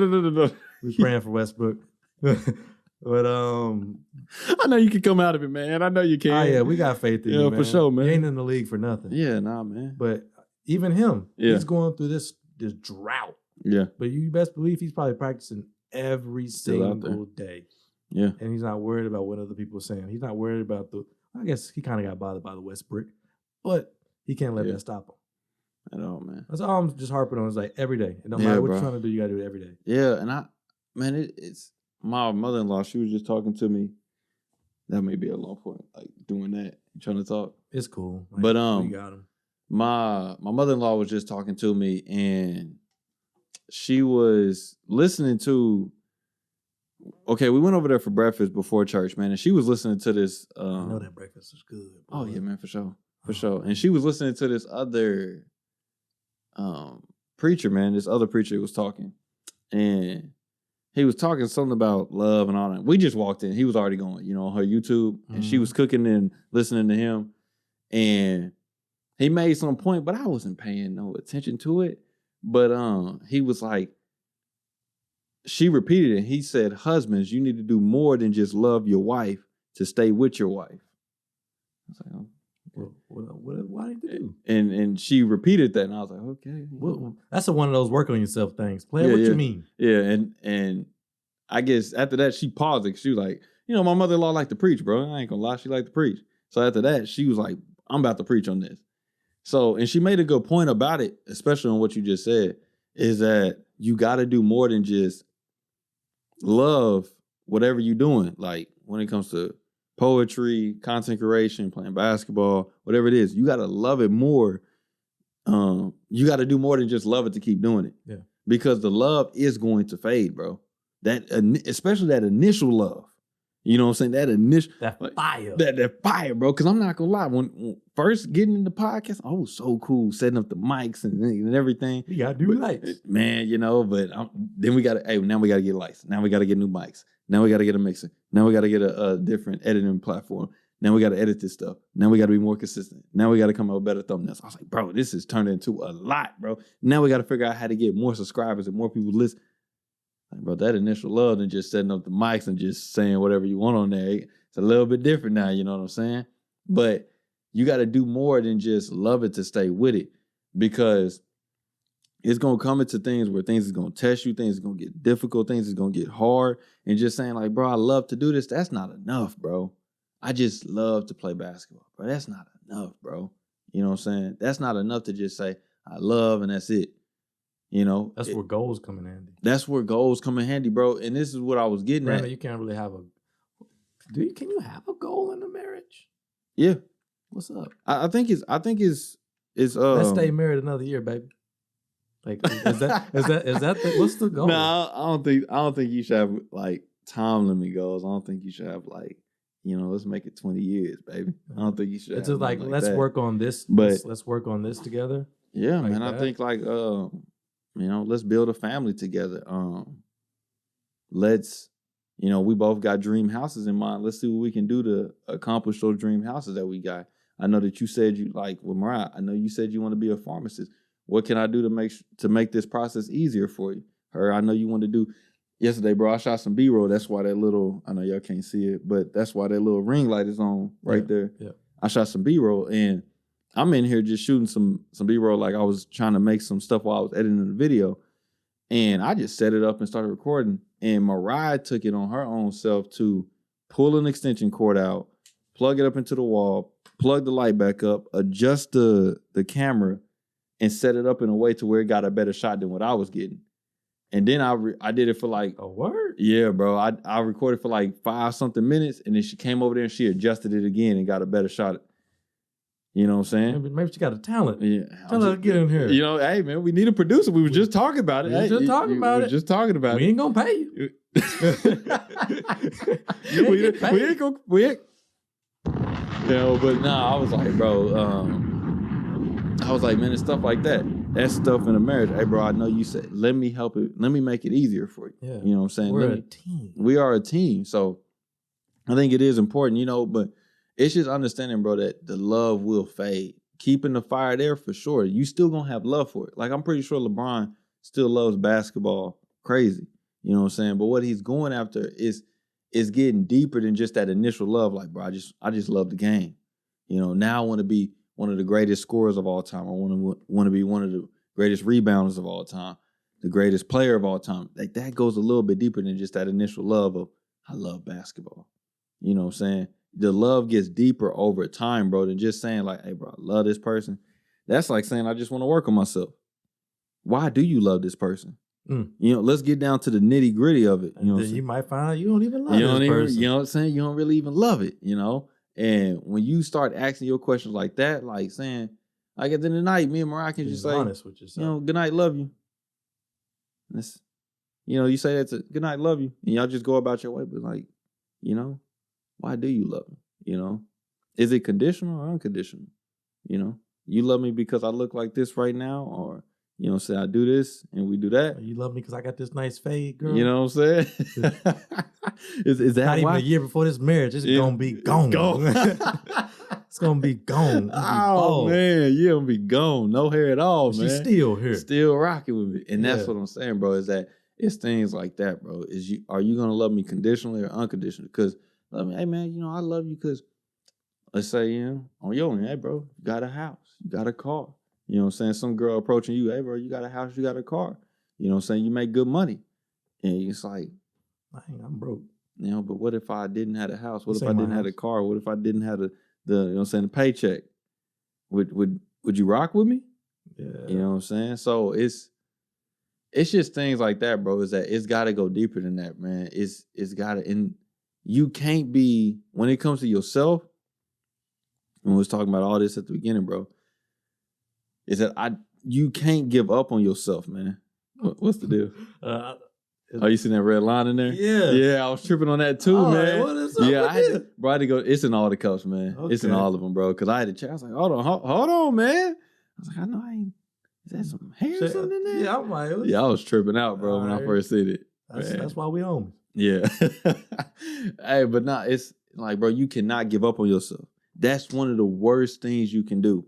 We're praying for Westbrook. But I know you can come out of it, man. I know you can. Oh yeah, we got faith in you, man. For sure, man. He ain't in the league for nothing. Yeah, nah, man. But even him, he's going through this drought. Yeah. But you best believe he's probably practicing every single day. Yeah. And he's not worried about what other people are saying. He's not worried about I guess he kind of got bothered by the Westbrook, but he can't let that stop him. At all, man. That's all I'm just harping on. Is like every day. It don't matter what you're trying to do, you got to do it every day. Yeah, and it's my mother-in-law, she was just talking to me that may be a long point, like doing that, trying to talk. It's cool. Like, But we got him. my mother-in-law was just talking to me, and she was listening to. Okay, we went over there for breakfast before church, man, and she was listening to this. I know that breakfast is good. Boy. Oh yeah, man, for sure, for sure. And she was listening to this other preacher, man. This other preacher was talking, and he was talking something about love and all that. We just walked in. He was already going, on her YouTube, and she was cooking and listening to him, and he made some point, but I wasn't paying no attention to it. But he was like, she repeated it. He said, husbands, you need to do more than just love your wife to stay with your wife. I was like, oh. Why did you do? And she repeated that, and I was like, okay. Well, that's one of those work on yourself things. Play what you mean. Yeah, and I guess after that, she paused it. She was like, my mother-in-law liked to preach, bro. I ain't gonna lie, she liked to preach. So after that, she was like, I'm about to preach on this. So, and she made a good point about it, especially on what you just said, is that you got to do more than just love whatever you're doing. Like when it comes to poetry, content creation, playing basketball, whatever it is, you got to love it more. You got to do more than just love it to keep doing it. Yeah. Because the love is going to fade, bro. Especially that initial love. You know what I'm saying? That fire. That fire, bro. Because I'm not going to lie. When first getting into podcast, I was so cool setting up the mics and everything. You got to do lights. Man, but then we got to, now we got to get lights. Now we got to get new mics. Now we got to get a mixer. Now we got to get a different editing platform. Now we got to edit this stuff. Now we got to be more consistent. Now we got to come up with better thumbnails. I was like, bro, this is turned into a lot, bro. Now we got to figure out how to get more subscribers and more people listen. Like, bro, that initial love and just setting up the mics and just saying whatever you want on there, it's a little bit different now, you know what I'm saying? But you got to do more than just love it to stay with it, because it's going to come into things where things is going to test you, things is going to get difficult, things is going to get hard, and just saying like, bro, I love to do this, that's not enough, bro. I just love to play basketball, bro. That's not enough, bro. You know what I'm saying? That's not enough to just say, I love, and that's it. That's where goals come in handy. That's where goals come in handy, bro. And this is what I was getting at. You can't really have can you have a goal in a marriage? Yeah. What's up? I think it's let's stay married another year, baby. Like, is that what's the goal? No, I don't think you should have like time limit goals. I don't think you should have like, let's make it 20 years, baby. I don't think you should. It's just like let's that. Work on this. But let's work on this together. Yeah, like man. that. I think like let's build a family together. Let's, we both got dream houses in mind. Let's see what we can do to accomplish those dream houses that we got. I know that you said you like with Mariah. I know you said you want to be a pharmacist. What can I do to make this process easier for you? I know you want to do. Yesterday, bro, I shot some B-roll. That's why that little, I know y'all can't see it, but that's why that little ring light is on right there. Yeah. I shot some B-roll, and I'm in here just shooting some B-roll. Like I was trying to make some stuff while I was editing the video, and I just set it up and started recording. And Mariah took it on her own self to pull an extension cord out, plug it up into the wall, plug the light back up, adjust the camera, and set it up in a way to where it got a better shot than what I was getting. And then I did it for like a word. Yeah, bro. I recorded for like 5-something minutes, and then she came over there and she adjusted it again and got a better shot. You know what I'm saying? Maybe she got a talent. Yeah. Tell her to get in here. Hey man, we need a producer. We were just talking about it. We were just talking about it. We ain't gonna pay you. we ain't. But nah, I was like, bro. I was like, man, it's stuff like that. That's stuff in a marriage. Hey, bro, I know you said, let me help it. Let me make it easier for you. Yeah. You know what I'm saying? We're a team. We are a team. So I think it is important, but it's just understanding, bro, that the love will fade. Keeping the fire there for sure. You still gonna have love for it. Like, I'm pretty sure LeBron still loves basketball crazy. You know what I'm saying? But what he's going after is getting deeper than just that initial love. Like, bro, I just love the game. Now I want to be one of the greatest scorers of all time. I want to be one of the greatest rebounders of all time, the greatest player of all time. Like, that goes a little bit deeper than just that initial love of, I love basketball. You know what I'm saying? The love gets deeper over time, bro, than just saying like, hey, bro, I love this person. That's like saying I just want to work on myself. Why do you love this person? You know, let's get down to the nitty gritty of it. You know, then you might find out you don't even love this person. You know what I'm saying? You don't really even love it, you know? And when you start asking your questions like that, like saying, like at the end of the night, me and Mariah can just say, honest with yourself. You know, good night, love you. That's, you know, you say that's a good night, love you. And y'all just go about your way. But like, you know, why do you love me? You know? Is it conditional or unconditional? You know? You love me because I look like this right now, or you know, say I do this and we do that. You love me because I got this nice fade, girl. You know what I'm saying? is that not why? even a year before this marriage? It's gonna be gone. It's gonna be gone. Oh man, you gonna be gone. No hair at all, man. She's still here, still rocking with me, and that's what I'm saying, bro. Is that it's things like that, bro. Are you gonna love me conditionally or unconditionally? Because love me, hey man, you know I love you because let's say you know on your end, hey bro, you got a house, you got a car. You know what I'm saying? Some girl approaching you, hey, bro, you got a house, you got a car. You know what I'm saying? You make good money. And it's like, I'm broke. You know, but what if I didn't have a house? What if I didn't have a car? What if I didn't have the you know what I'm saying, the paycheck? Would you rock with me? Yeah. You know what I'm saying? So it's just things like that, bro. Is that it's gotta go deeper than that, man. It's gotta, and you can't be, when it comes to yourself, when we was talking about all this at the beginning, bro, is that you can't give up on yourself, man. What's the deal? Oh, you seen that red line in there? Yeah. Yeah, I was tripping on that too, man. What is up I had to go. It's in all the cups, man. Okay. It's in all of them, bro. Because I had to check. I was like, hold on, man. I was like, I know I ain't. Is that some hair or something in there? Yeah, I'm like, I was tripping out, bro, when I first seen it. That's why we home. Yeah. Hey, but nah, it's like, bro, you cannot give up on yourself. That's one of the worst things you can do.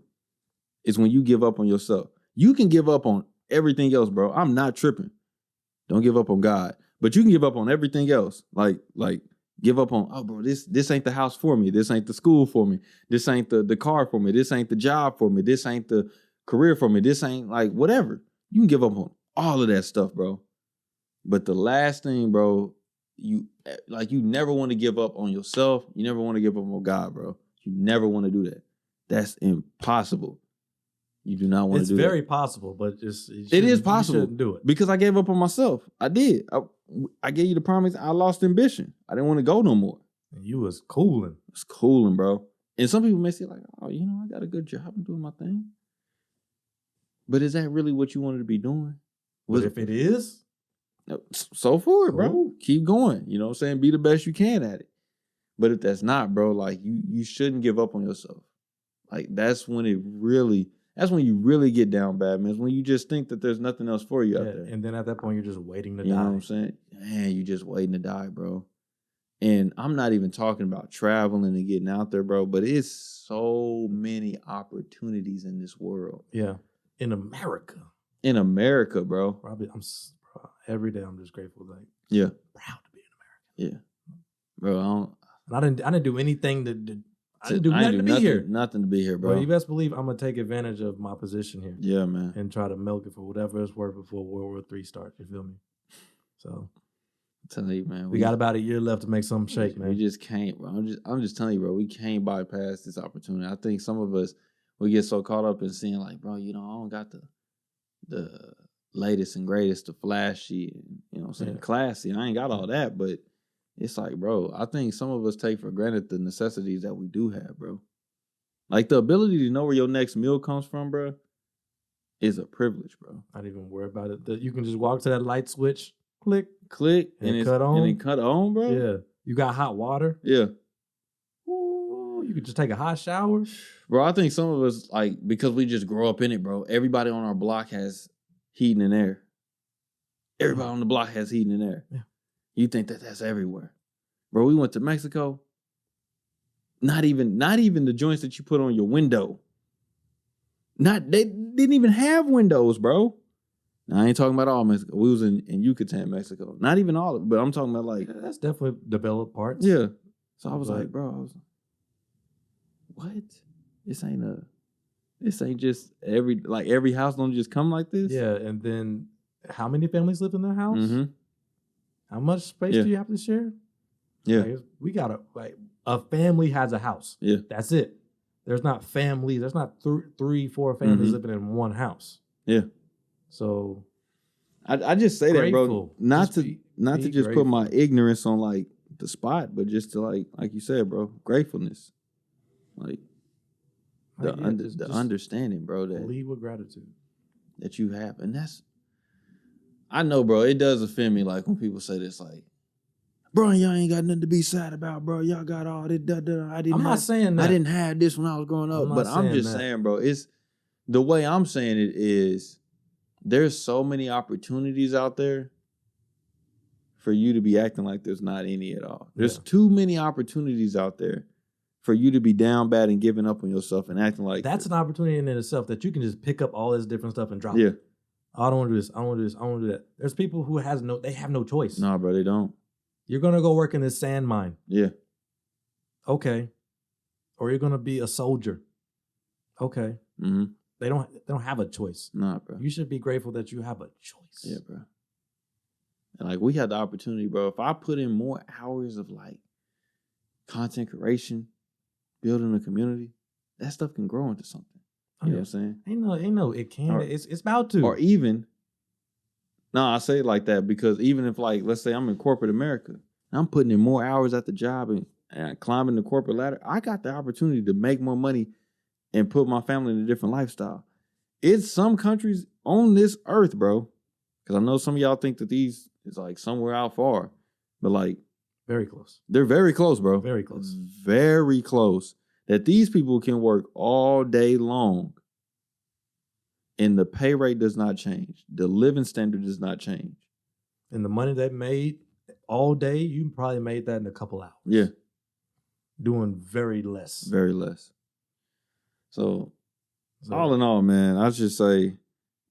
Is when you give up on yourself. You can give up on everything else, bro. I'm not tripping. Don't give up on God. But you can give up on everything else. Like give up on, oh, bro, this ain't the house for me. This ain't the school for me. This ain't the car for me. This ain't the job for me. This ain't the career for me. This ain't like whatever. You can give up on all of that stuff, bro. But the last thing, bro, you never want to give up on yourself. You never want to give up on God, bro. You never want to do that. That's impossible. You do not want to do that. It's very possible, but it is possible. You shouldn't do it. Because I gave up on myself. I did. I gave you the promise. I lost ambition. I didn't want to go no more. And you was cooling. It's cooling, bro. And some people may say like, oh, you know, I got a good job. I'm doing my thing. But is that really what you wanted to be doing? But if it is, so forward, bro. Keep going. You know what I'm saying? Be the best you can at it. But if that's not, bro, like you shouldn't give up on yourself. Like that's when you really get down bad, man. It's when you just think that there's nothing else for you out there. And then at that point, you're just waiting to die. You know what I'm saying? Man, you're just waiting to die, bro. And I'm not even talking about traveling and getting out there, bro, but it's so many opportunities in this world. Yeah. In America. In America, bro. Probably, every day I'm just grateful, like, yeah, proud to be an American. Yeah. Bro, I didn't do anything I didn't do nothing to be here. Nothing to be here, bro. Well, you best believe I'm gonna take advantage of my position here. Yeah, man. And try to milk it for whatever it's worth before World War III starts. You feel me? So, I'm telling you, man. We got about a year left to make something shake, man. We just can't, bro. I'm just telling you, bro. We can't bypass this opportunity. I think some of us we get so caught up in seeing like, bro, you know, I don't got the latest and greatest, the flashy, and, you know what I'm saying, classy. I ain't got all that, but it's like, bro, I think some of us take for granted the necessities that we do have, bro. Like the ability to know where your next meal comes from, bro, is a privilege, bro. Not even worry about it. You can just walk to that light switch, click, and it's cut on. And it cut on, bro. Yeah. You got hot water. Yeah. Ooh, you could just take a hot shower. Bro, I think some of us, like, because we just grow up in it, bro, everybody on our block has heating and air. Everybody on the block has heating and air. Yeah. You think that that's everywhere. Bro, we went to Mexico. Not even the joints that you put on your window. They didn't even have windows, bro. Now, I ain't talking about all Mexico. We was in Yucatan, Mexico. Not even all of it, but I'm talking about like... that's definitely developed parts. Yeah. So I was like, bro, what? This ain't just every house don't just come like this? Yeah, and then how many families live in their house? Mm-hmm. How much space do you have to share? Yeah. Like, we got a family has a house. Yeah. That's it. There's not families. There's not 3, 4 families living in one house. Yeah. So I just say that, bro, Grateful. not Just to be just put my grateful. ignorance on like the spot, but just to like you said, bro, gratefulness, like the Like, yeah, just understanding, bro, lead with gratitude. that you have, and that's I know, bro. It does offend me, like when people say this, like, bro, y'all ain't got nothing to be sad about, bro. Y'all got all this. I'm not saying that. I didn't have this when I was growing up, but I'm just saying, bro. It's the way I'm saying it is. There's so many opportunities out there for you to be acting like there's not any at all. There's too many opportunities out there for you to be down bad and giving up on yourself and acting like that's an opportunity in itself that you can just pick up all this different stuff and drop it. Oh, I don't want to do this. I don't want to do this. I don't want to do that. There's people who have no choice. No, bro, they don't. You're gonna go work in this sand mine. Yeah. Okay. Or you're gonna be a soldier. Okay. Mm-hmm. They don't have a choice. Nah, bro. You should be grateful that you have a choice. Yeah, bro. And like we had the opportunity, bro. If I put in more hours of like content creation, building a community, that stuff can grow into something. You know what I'm saying? Ain't no, it can. It's about to. Or even, no, I say it like that because even if like, let's say I'm in corporate America, I'm putting in more hours at the job and climbing the corporate ladder, I got the opportunity to make more money and put my family in a different lifestyle. It's some countries on this earth, bro, because I know some of y'all think that these is like somewhere out far, but like very close. They're very close, bro. Very close. Very close. That these people can work all day long and the pay rate does not change. The living standard does not change. And the money they made all day, you probably made that in a couple hours. Yeah. Doing very less. Very less. So all in all, man, I should say,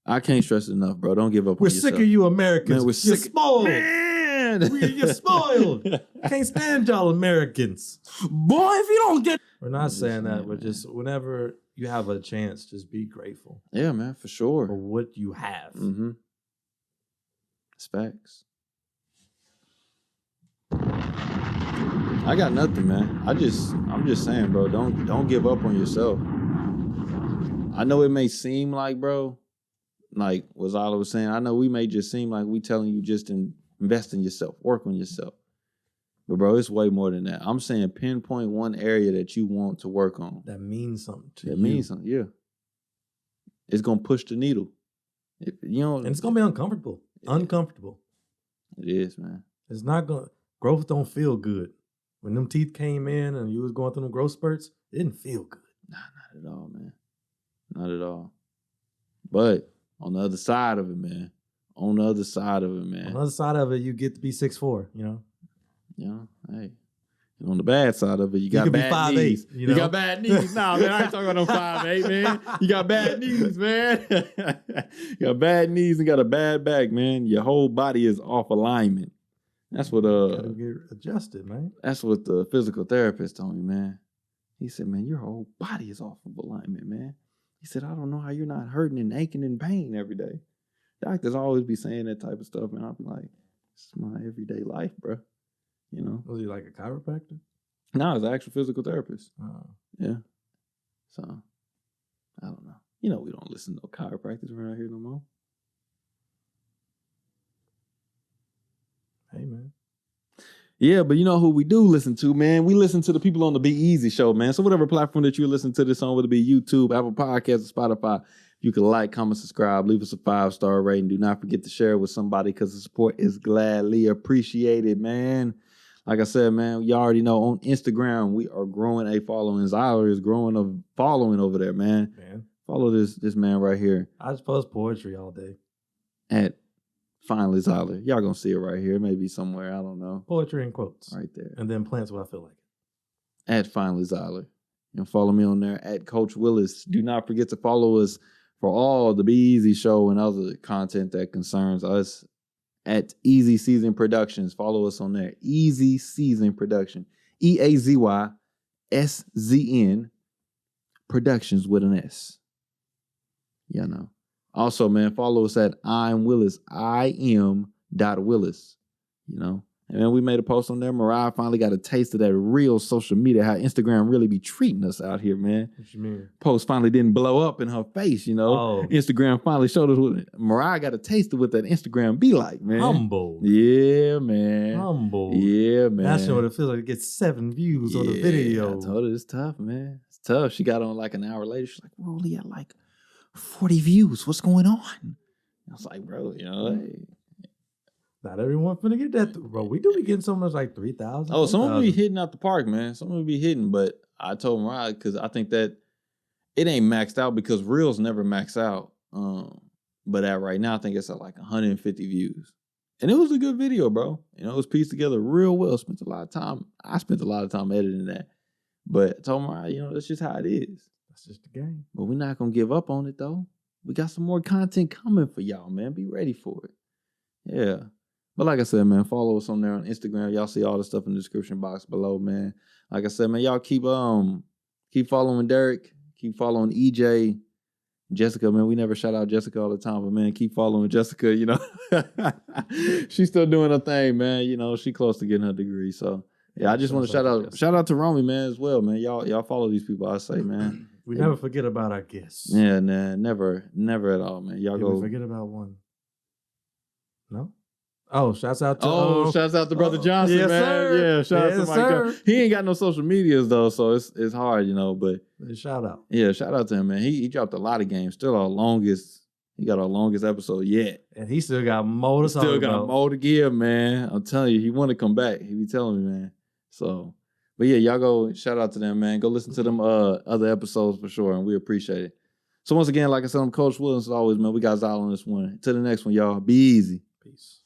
I can't stress it enough, bro. Don't give up on yourself. We're sick of you Americans. Man, we're sick. Spoiled. Man. You're spoiled. Can't stand y'all Americans. Boy, if you don't get... We're not saying that, but just whenever you have a chance, just be grateful. Yeah, man, for sure. For what you have. Mm-hmm. It's facts. I got nothing, man. I'm just saying, bro, don't give up on yourself. I know it may seem like, bro, like what Zyler was saying, I know we may just seem like we telling you just invest in yourself, work on yourself. But bro, it's way more than that. I'm saying pinpoint one area that you want to work on. That means something to you. That means something, yeah. It's gonna push the needle. And it's gonna be uncomfortable. Yeah. Uncomfortable. It is, man. It's not gonna growth don't feel good. When them teeth came in and you was going through them growth spurts, it didn't feel good. Nah, not at all, man. Not at all. But on the other side of it, man. On the other side of it, you get to be 6'4", you know? Hey. And on the bad side of it, you got bad knees. You got bad knees. Nah, man, I ain't talking about no 5'8", man. You got bad knees, man. You got bad knees and got a bad back, man. Your whole body is off alignment. That's what gotta get adjusted, man. That's what the physical therapist told me, man. He said, man, your whole body is off of alignment, man. He said, I don't know how you're not hurting and aching and pain every day. Doctors always be saying that type of stuff, and I'll be like, it's my everyday life, bro. You know? Was he like a chiropractor? No, he's an actual physical therapist. Oh. Yeah. So, I don't know. You know, we don't listen to no chiropractors around here no more. Hey, man. Yeah, but you know who we do listen to, man? We listen to the people on the Be Eazy Show, man. So whatever platform that you listen to this on, whether it be YouTube, Apple Podcasts, or Spotify, you can like, comment, subscribe, leave us a 5-star rating. Do not forget to share it with somebody because the support is gladly appreciated, man. Like I said, man, you already know on Instagram, we are growing a following. Zyler is growing a following over there, man. Follow this man right here. I just post poetry all day. At Finally Zyler. Y'all gonna see it right here. Maybe somewhere. I don't know. Poetry and quotes. Right there. And then plants what I feel like. At Finally Zyler. You can follow me on there at Coach Williz. Do not forget to follow us for all the Be Eazy Show and other content that concerns us at Eazy Szn Productions. Follow us on there. Eazy Szn Production. EAZYSZN Productions with an S. Yeah, I know. Also, man, follow us at I'm Williz. I am .Williz. You know, And then we made a post on there. Mariah finally got a taste of that real social media, how Instagram really be treating us out here, man. What you mean? Post finally didn't blow up in her face, you know. Oh. Instagram finally showed us what Mariah got a taste of what that Instagram be like, man. Humble. Yeah, man. Humble. Yeah, man. That's what it feels like to get 7 views on the video. I told her it's tough, man. It's tough. She got on like an hour later. She's like, we're only at like 40 views. What's going on? I was like, bro, you know, hey. Not everyone finna get that, bro. We do be getting some that's like 3,000. Oh, some of them be hitting out the park, man. Some of them be hitting, but I told Mariah because I think that it ain't maxed out because Reels never max out. But at right now, I think it's at like 150 views. And it was a good video, bro. You know, it was pieced together real well. Spent a lot of time. I spent a lot of time editing that. But I told Mariah, you know, that's just how it is. That's just the game. But we're not going to give up on it, though. We got some more content coming for y'all, man. Be ready for it. Yeah. But like I said, man, follow us on there on Instagram. Y'all see all the stuff in the description box below, man. Like I said, man, y'all keep following Derek. Keep following EJ. Jessica, man, we never shout out Jessica all the time, but man, keep following Jessica, you know. She's still doing her thing, man. You know, she close to getting her degree. So yeah, I just want to shout out to Romy, man, as well, man. Y'all follow these people, I say, man. We never forget about our guests. Yeah, nah, never at all, man. Y'all Did we forget about one? No? Oh, shouts out to Brother Johnson, yes, man. Sir. Yeah, shout out to Mike Johnson. He ain't got no social medias though, so it's hard, you know. But shout out. Yeah, shout out to him, man. He dropped a lot of games. Still our longest. He got our longest episode yet. And he still got more to talk about. Still got more to give, man. I'm telling you, he want to come back. He be telling me, man. So, but yeah, y'all go shout out to them, man. Go listen to them other episodes for sure, and we appreciate it. So once again, like I said, I'm Coach Williz as always, man. We got Zyler on this one. Till the next one, y'all. Be easy. Peace.